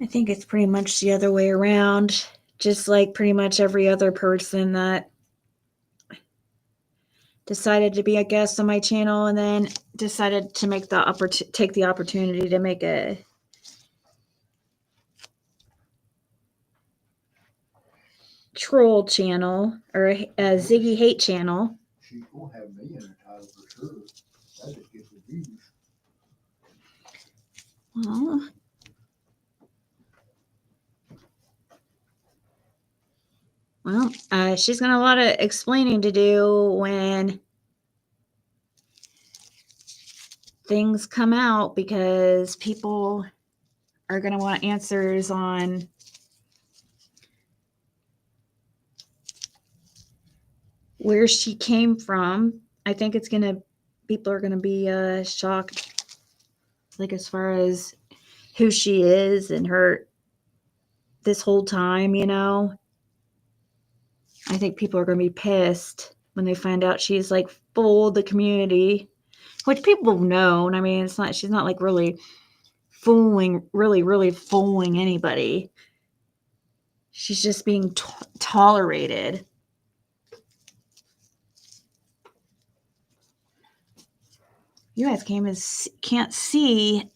I think it's pretty much the other way around. Just like pretty much every other person that decided to be a guest on my channel and then decided to make take the opportunity to make a troll channel or a Ziggy hate channel. She's gonna have me in the title for sure. That just gets the views. Well, she's got a lot of explaining to do when things come out because people are going to want answers on where she came from. I think people are going to be shocked, like as far as who she is and her this whole time, you know. I think people are going to be pissed when they find out she's like fooled the community, which people have known. I mean, she's not like really fooling anybody. She's just being tolerated. You guys can't see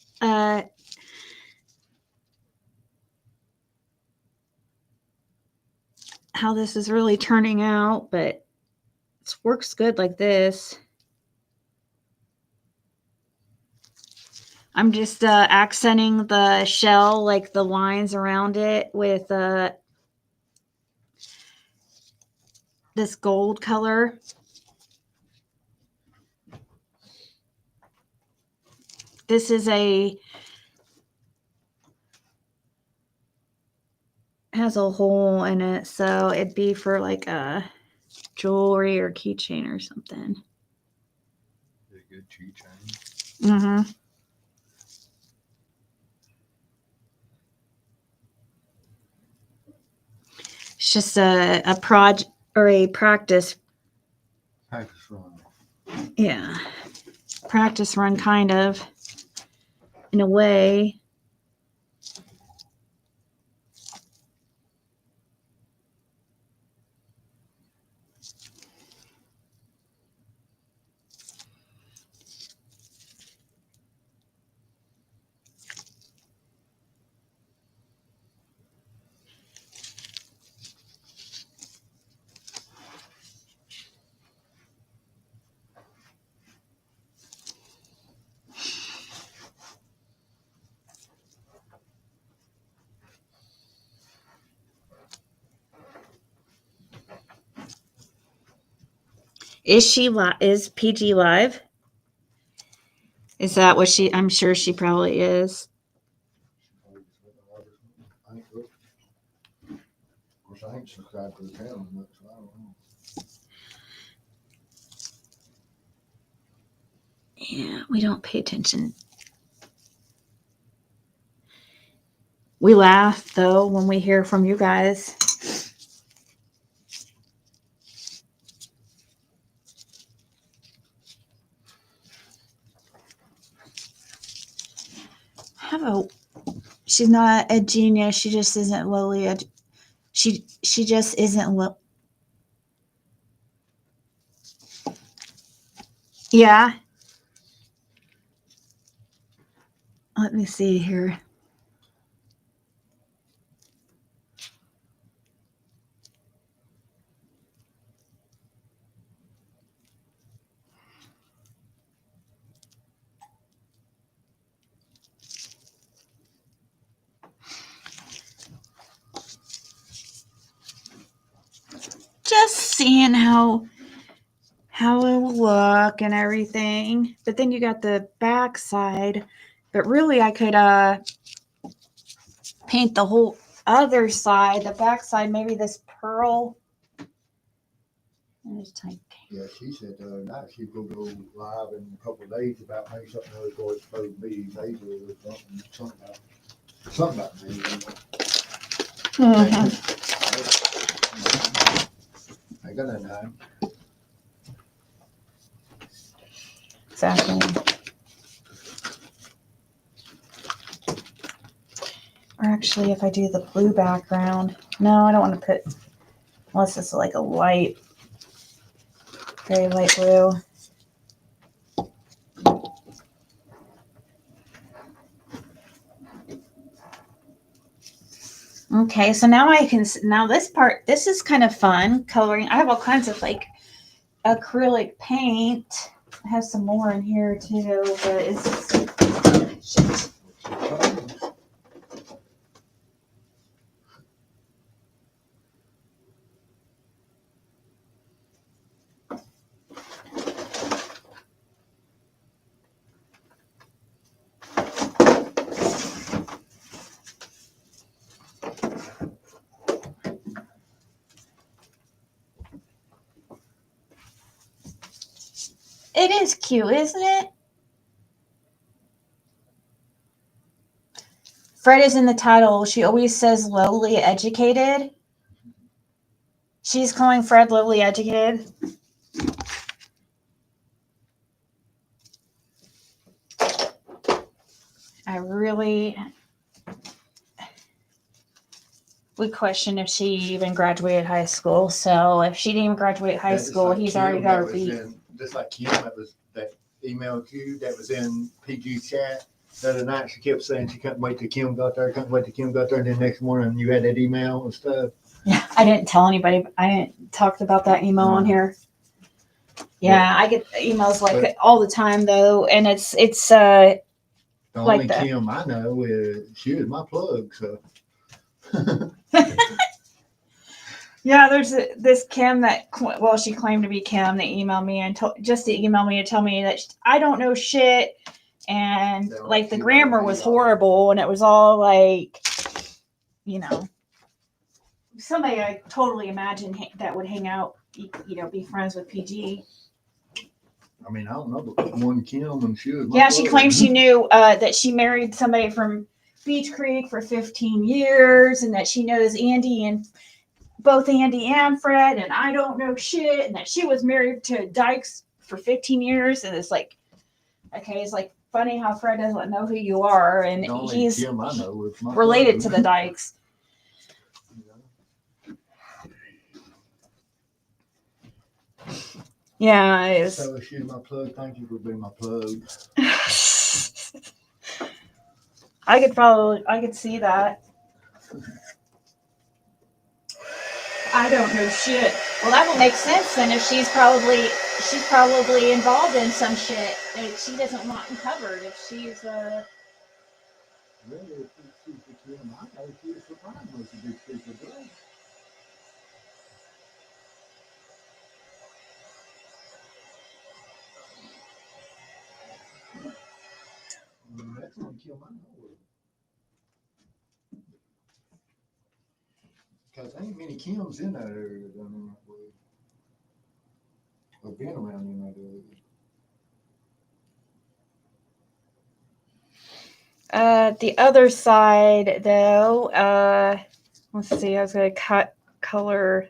how this is really turning out, but it works good like this. I'm just accenting the shell, like the lines around it with this gold color. This is has a hole in it, so it'd be for like a jewelry or keychain or something. A good keychain. Mm-hmm. It's just a project or a practice. Practice run. Yeah. Practice run, kind of, in a way. Is PG live? Is that what I'm sure she probably is. I ain't subscribed to the channel much, so I don't know. Yeah, we don't pay attention. We laugh, though, when we hear from you guys. She's not a genius. She just isn't Lily. She just isn't. Yeah. Let me see here. Just seeing how it will look and everything. But then you got the back side. But really, I could paint the whole other side, the back side, maybe this pearl. Yeah, she said the other night she's gonna go live in a couple of days about maybe something other going supposed to be basil or something about basil. Mm-hmm. I got that time. Exactly. Or Actually, if I do the blue background, no, I don't want to put, unless it's like a light, very light blue. Okay, so now I can, now this part, this is kind of fun coloring. I have all kinds of like acrylic paint. I have some more in here too, but it's shit. It is cute, isn't it? Fred is in the title. She always says lowly educated. She's calling Fred lowly educated. I really would question if she even graduated high school. So if she didn't even graduate high school, he's already got her beat. Just like Kim, that emailed you that was in PG chat the other night. She kept saying she couldn't wait till Kim got there, couldn't wait till Kim got there. And then next morning you had that email and stuff. Yeah, I didn't tell anybody. I didn't talk about that email on here. Yeah, I get emails like all the time though, and it's The like only Kim I know is she was my plug. So yeah. There's this Kim that she claimed to be Kim. They emailed me and just to email me and tell me that I don't know shit, and like the grammar was horrible, and it was all like, you know, somebody I totally imagine that would hang out, you know, be friends with PG. I mean, I don't know, but one Kim and she was my Yeah, she plug. claimed she knew that she married somebody from Beach Creek for 15 years and that she knows Andy and both Andy and Fred, and I don't know shit, and that she was married to Dykes for 15 years. And it's like, okay, it's like funny how Fred doesn't know who you are, and he's Kim I know is my related plug. to the Dykes. Yeah, it is. So she's my plug. Thank you for being my plug. I could see that. I don't know shit. Well, that will make sense then if she's probably involved in some shit that she doesn't want uncovered. If she's Really, if she's the Kim I know, she was surprised most of these people do. That's one Kim I know. Because there ain't many Kims in that area done that way. Or been around in that area. the other side though, let's see, I was gonna cut color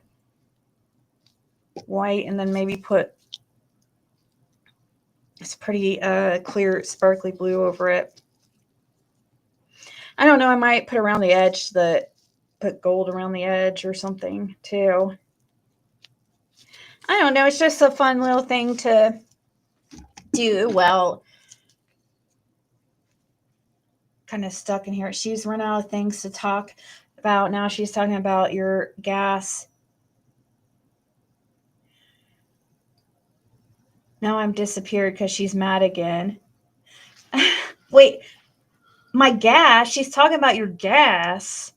white and then maybe put this pretty clear sparkly blue over it. I don't know, I might put around the edge put gold around the edge or something too. I don't know, it's just a fun little thing to do. Well, kind of stuck in here. She's run out of things to talk about. Now she's talking about your gas. Now I'm disappeared because she's mad again. Wait, my gas? She's talking about your gas.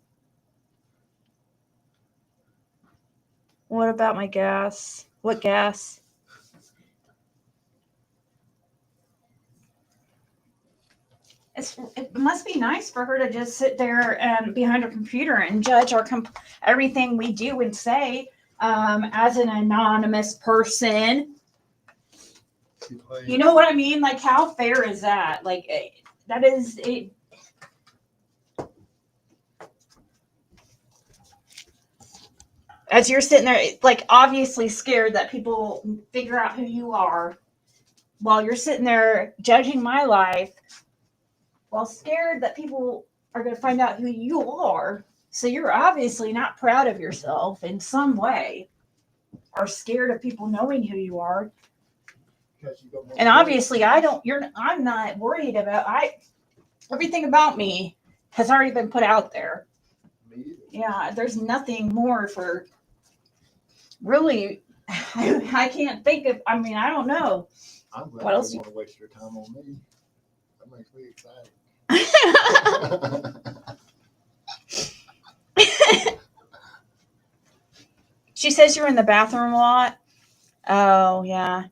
What about my gas? What gas? It must be nice for her to just sit there and behind her computer and judge everything we do and say as an anonymous person. You know what I mean? Like, how fair is that? Like, that is it. As you're sitting there, like, obviously scared that people figure out who you are while you're sitting there judging my life, while scared that people are going to find out who you are. So you're obviously not proud of yourself in some way, or scared of people knowing who you are. Because you got more And money. obviously, I'm not worried about everything about me has already been put out there. Me either. Yeah, there's nothing more for really. I can't think of. I mean, I don't know. I'm glad What you else don't want to waste your time on me. That makes me excited. She says you're in the bathroom a lot. Oh yeah.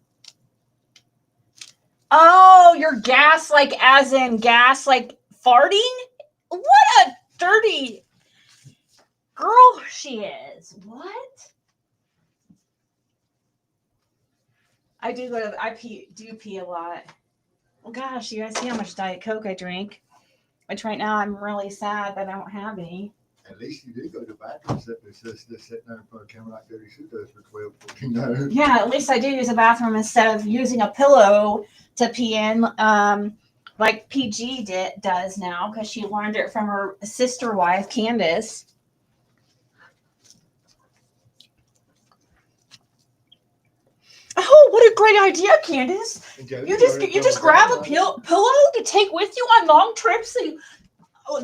Oh, you're gas, like as in gas, like farting. What a dirty girl she is. What? I do go to. Do pee a lot. Well, gosh, you guys see how much Diet Coke I drink. Which right now I'm really sad that I don't have any. At least you do go to the bathroom just sitting there in front of the camera like Dirty Sue does for 12, 14 hours. Yeah, at least I do use a bathroom instead of using a pillow to pee in, like PG does now, because she learned it from her sister wife, Candace. Oh, what a great idea, Candace! And Jody You learned it just from her grab a grandmother. pillow to take with you on long trips. So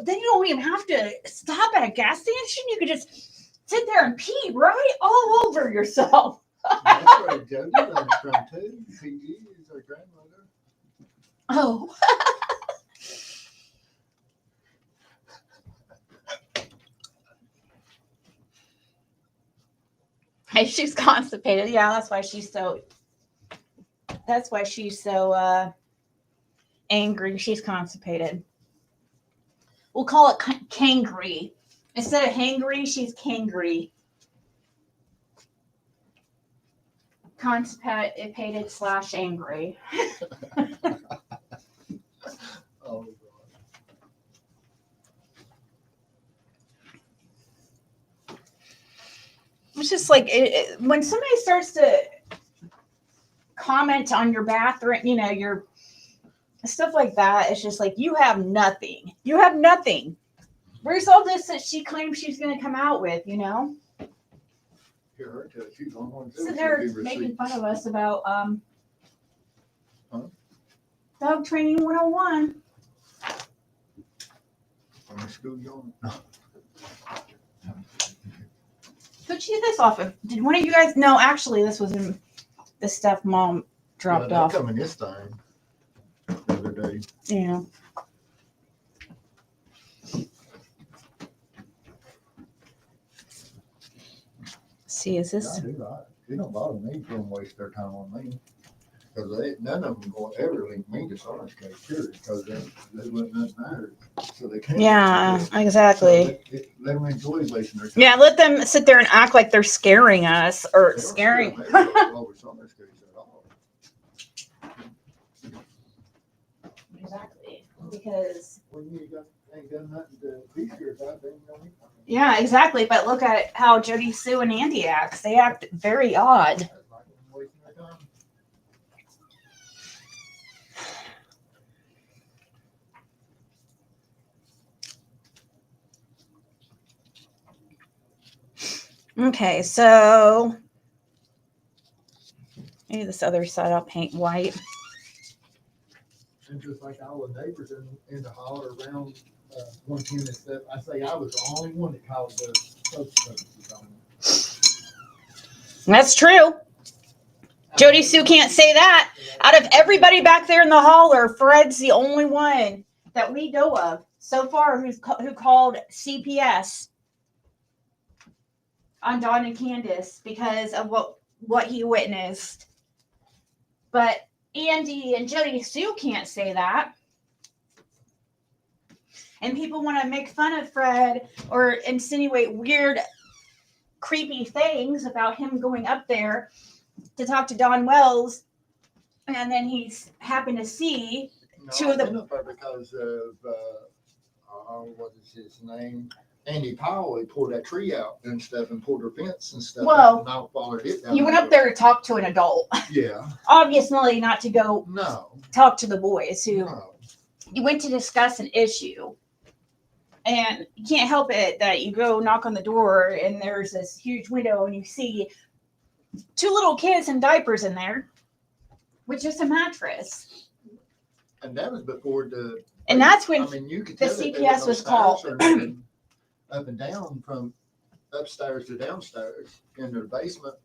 then you don't even have to stop at a gas station. You could just sit there and pee right all over yourself. That's where Jody learned it from too. PG is her grandmother. Oh. Hey, she's constipated. Yeah, that's why she's so angry. She's constipated. We'll call it kangry. Instead of hangry, she's kangry. Constipated / angry. Oh, God. It's just like when somebody starts to comment on your bathroom, your stuff like that. It's just like you have nothing. You have nothing. Where's all this that she claims she's going to come out with? Hear her tell it. She's on one too. Sitting She'll there give making receipts. fun of us about Huh? dog training 101. From the school yard. No. Who'd you get this off of? Did one of you guys? No, actually, this was in the stuff Mom dropped Yeah, off. they come in this thing the other day. Yeah. See, is this? I do that. It don't bother me for them waste their time on me. Because none of them will ever link me to Sarge case, period, because they wouldn't nothing matter. So they can't. Yeah, So exactly. let them enjoy wasting their time. Yeah, let them sit there and act like they're scaring us or They don't scaring. scare me over Sarge case at all. Exactly, because When you ain't done nothing to be scared about, then you don't need to. yeah, exactly. But look at how Jody, Sue, and Andy act. They act very odd. That's like them wasting their time. Okay, so maybe this other side I'll paint white. And just like all the neighbors in the holler around 110 and stuff, I say I was the only one that called the post services on it. That's true. Jody Sue can't say that. Out of everybody back there in the holler, Fred's the only one that we know of so far who called CPS on Dawn and Candace because of what he witnessed. But Andy and Jody Sue can't say that. And people want to make fun of Fred or insinuate weird, creepy things about him going up there to talk to Don Wells. And then he's happened to see two of the- I went up there because of, what is his name? Andy Powell, he pulled that tree out and stuff and pulled her fence and stuff. Well, and I followed it down. you went up there to talk to an adult. Yeah. Obviously not to go No. talk to the boys who No. you went to discuss an issue. And you can't help it that you go knock on the door and there's this huge window and you see two little kids in diapers in there with just a mattress. And that was before the. And that's when I mean, you could the tell that there CPS no was stairs called. or nothing up and down from upstairs to downstairs into the basement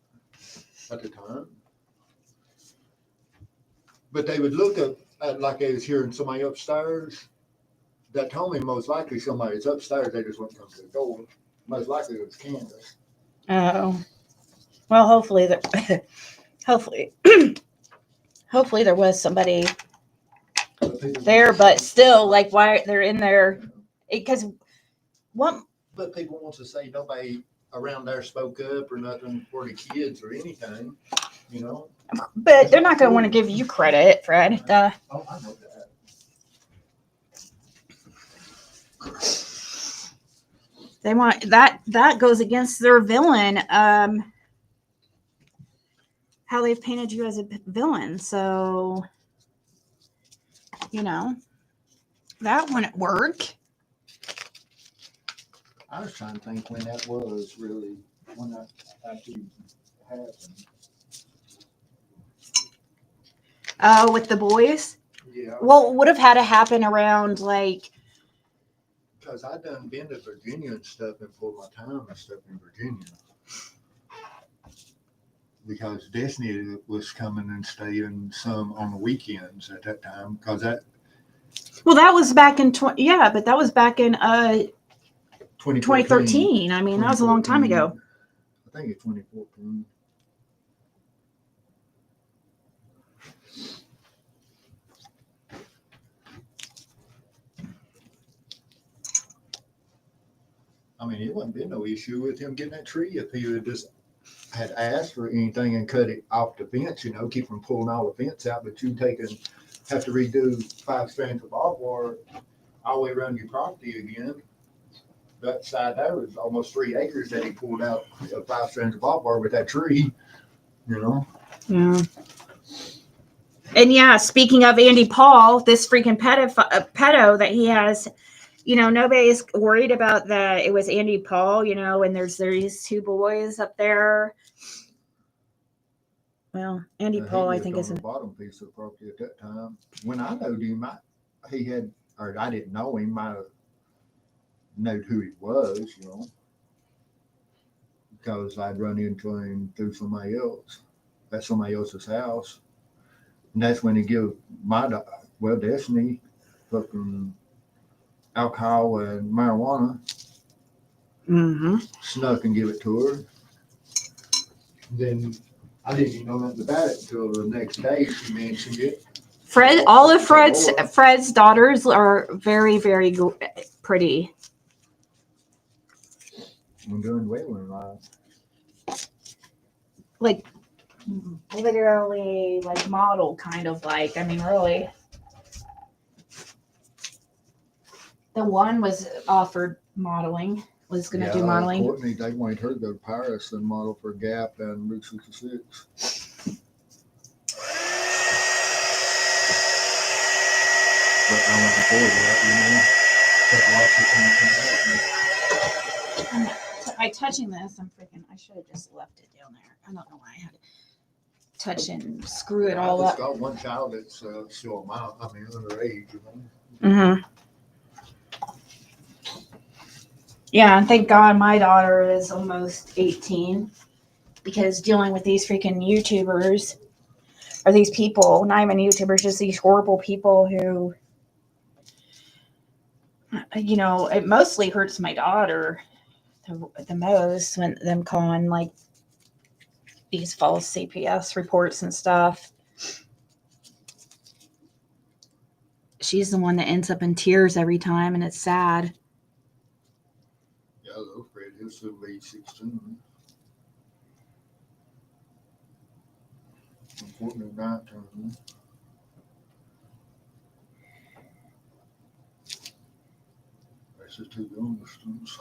at the time. But they would look up at like they was hearing somebody upstairs. That told me most likely somebody's upstairs. They just wouldn't come to the door. Most likely it was Candace. Oh, well, hopefully that, hopefully, hopefully there was somebody But people there, want to but say- still, like, why they're in there? Because what? But people want to say nobody around there spoke up or nothing for the kids or anything, you know? But they're not going to want to give you credit, Fred. Oh, I know that. They want that. That goes against their villain. How they've painted you as a villain. So, you know, that wouldn't work. I was trying to think when that was really, when that actually happened. Oh, with the boys. Yeah. Well, would have had to happen around like. Because I done been to Virginia and stuff and pulled my time and stuff in Virginia. Because Destiny was coming and staying some on the weekends at that time. Because that Well, that was back in yeah, but that was back in 2013. I mean, that was a long time ago. I think it's 2014. I mean, it wouldn't been no issue with him getting that tree if he would just had asked for anything and cut it off the fence, you know, keep from pulling all the fence out, but you have to redo 5 strands of barbed wire all the way around your property again. That side there was almost 3 acres that he pulled out of 5 strands of barbed wire with that tree, you know. Yeah. And yeah, speaking of Andy Paul, this freaking pedo that he has, you know, nobody's worried about that. It was Andy Paul, you know, and there's these 2 boys up there. Well, Andy Paul, I think, on is the bottom piece of property at that time. When I knowed him, he had, or I didn't know him. I knowed who he was, you know, because I'd run into him through somebody else at somebody else's house, and that's when he gave Destiny, fucking alcohol and marijuana, Mm-hmm. snuck and give it to her. Then I didn't even know nothing about it until the next day she mentioned it. Fred, all of Fred's daughters are very, very pretty. I'm doing well in life. Like, literally, like model, kind of like. I mean, really. The one was offered modeling, was going to do modeling. Courtney, they wanted her to go to Paris and model for Gap and Route 66. But I went before that, you know. By touching this, I should have just left it down there. I don't know why I had to touch and screw it all I up. just got one child that's still a mile, underage, you know. Mm-hmm. Yeah, and thank God my daughter is almost 18, because dealing with these freaking YouTubers, or these people, not even YouTubers, just these horrible people who, you know, it mostly hurts my daughter the most when them calling like these false CPS reports and stuff. She's the one that ends up in tears every time, and it's sad. Yeah, hello, Fred. He'll soon be 16. Unfortunately, 19. That's the 2 youngest ones.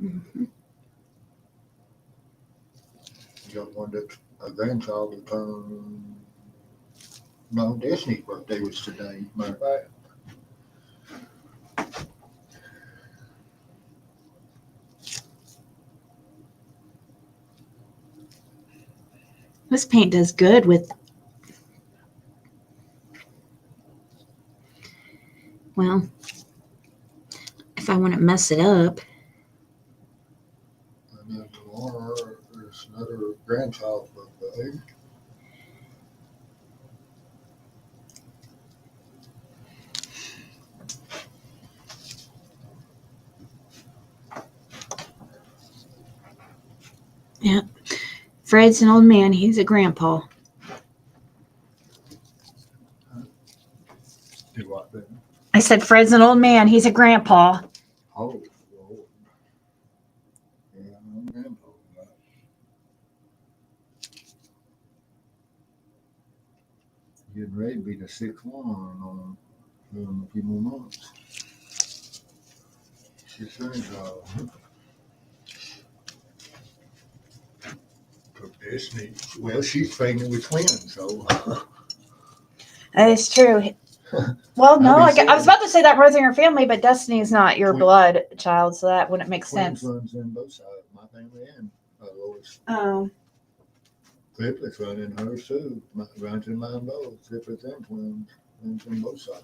Mm-hmm. You got one that's a grandchild that no, Destiny's birthday was today, matter of fact. This paint does good with. Well, if I want to mess it up. And then tomorrow, there's another grandchild's birthday. Yeah. Fred's an old man. He's a grandpa. Do what then? I said Fred's an old man. He's a grandpa. Oh, Lord. Yeah, I'm grandpa. Getting ready to be the sixth one in a few more months. She says, Destiny, well, she's pregnant with twins, so. That is true. Well, no, I'll be I was about to say that runs in your family, but Destiny is not your Twin- blood child, so that wouldn't make Twins sense. runs in both sides, my family and Lois. Oh, Triplets run in hers too. Runs in mine both. Triplets and twins runs in both sides.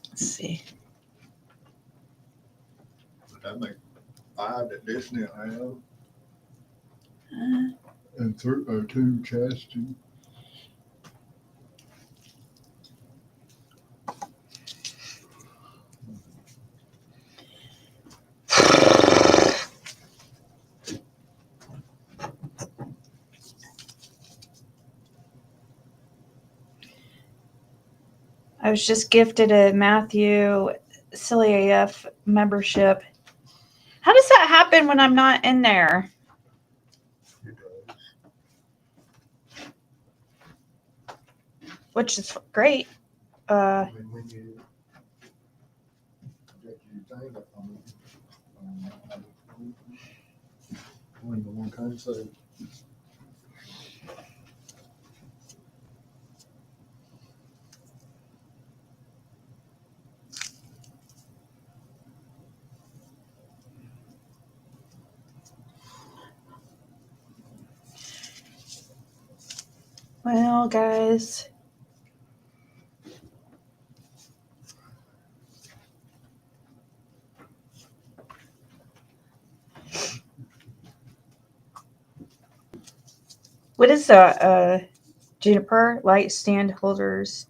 let's see. But that makes 5 that Disney I have, Uh, and 2 Chastity. I was just gifted a Matthew Silly AF membership. How does that happen when I'm not in there? It does. Which is great. I mean, when you get your thing up on when the one kind of say, Well, guys. What is a juniper light stand holders?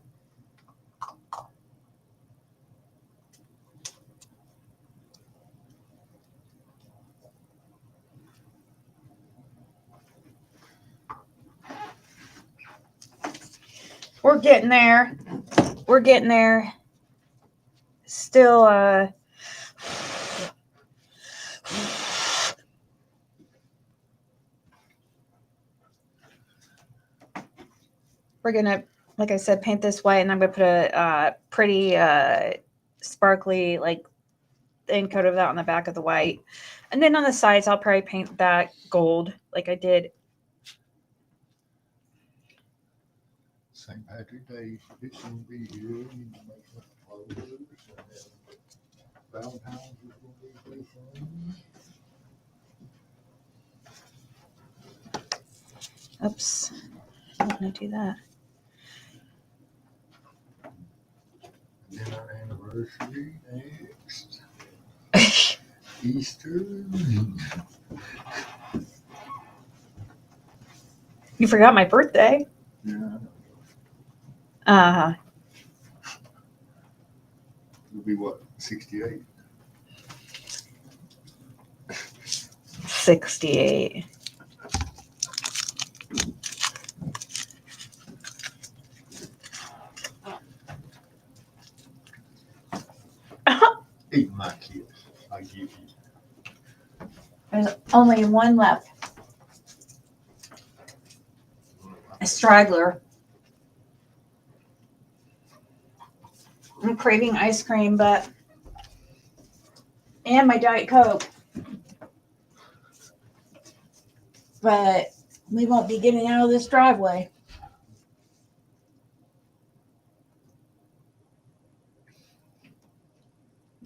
We're getting there. We're getting there. Still, we're gonna, like I said, paint this white, and I'm gonna put a pretty sparkly like thin coat of that on the back of the white, and then on the sides I'll probably paint that gold like I did. St. Patrick's Day, it's gonna be here, you know, make some clothes, and then Valentine's is gonna be pretty soon. Oops, I don't want to do that. And then our anniversary next, Easter. You forgot my birthday. Yeah, Uh-huh. it'll be what, 68? 68. Eat my kiss, I give you. There's only one left. A straggler. I'm craving ice cream, and my Diet Coke. But we won't be getting out of this driveway.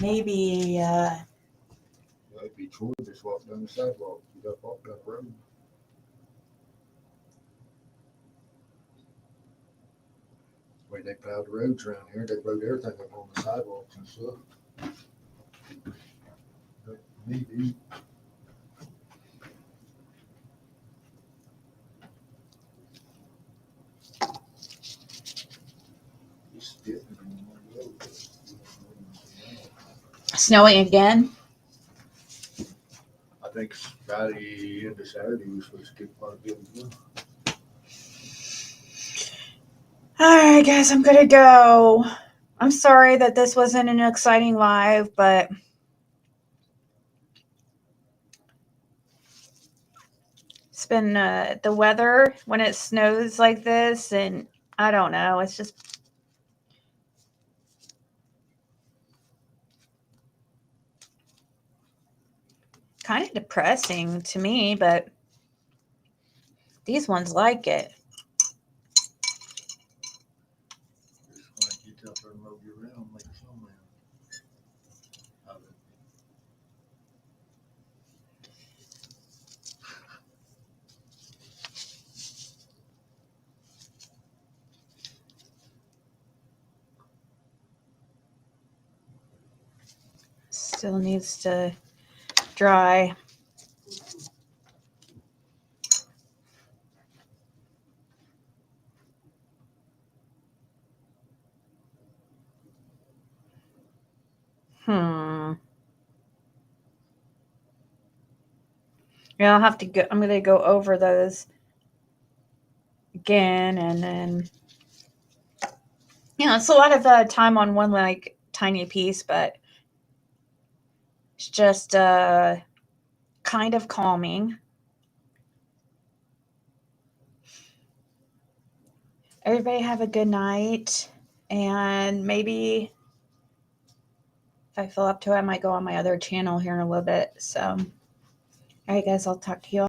Maybe, It'd be toward the just walk down the sidewalk, you got walk up road. The way they plowed the roads around here, they blowed everything up on the sidewalks and stuff. But maybe. It's getting on the road. Snowing again. I think Friday into Saturday was supposed to get quite a bit of wind. All right, guys, I'm gonna go. I'm sorry that this wasn't an exciting live, but it's been the weather when it snows like this, and I don't know. It's just kind of depressing to me, but these ones like it. It's like you tell her to mow you around like a snowman. I don't know. Still needs to dry. Yeah, I'll have to go. I'm gonna go over those again, and then it's a lot of time on one like tiny piece, but it's just kind of calming. Everybody have a good night, and maybe if I feel up to it, I might go on my other channel here in a little bit. So, all right, guys, I'll talk to you all.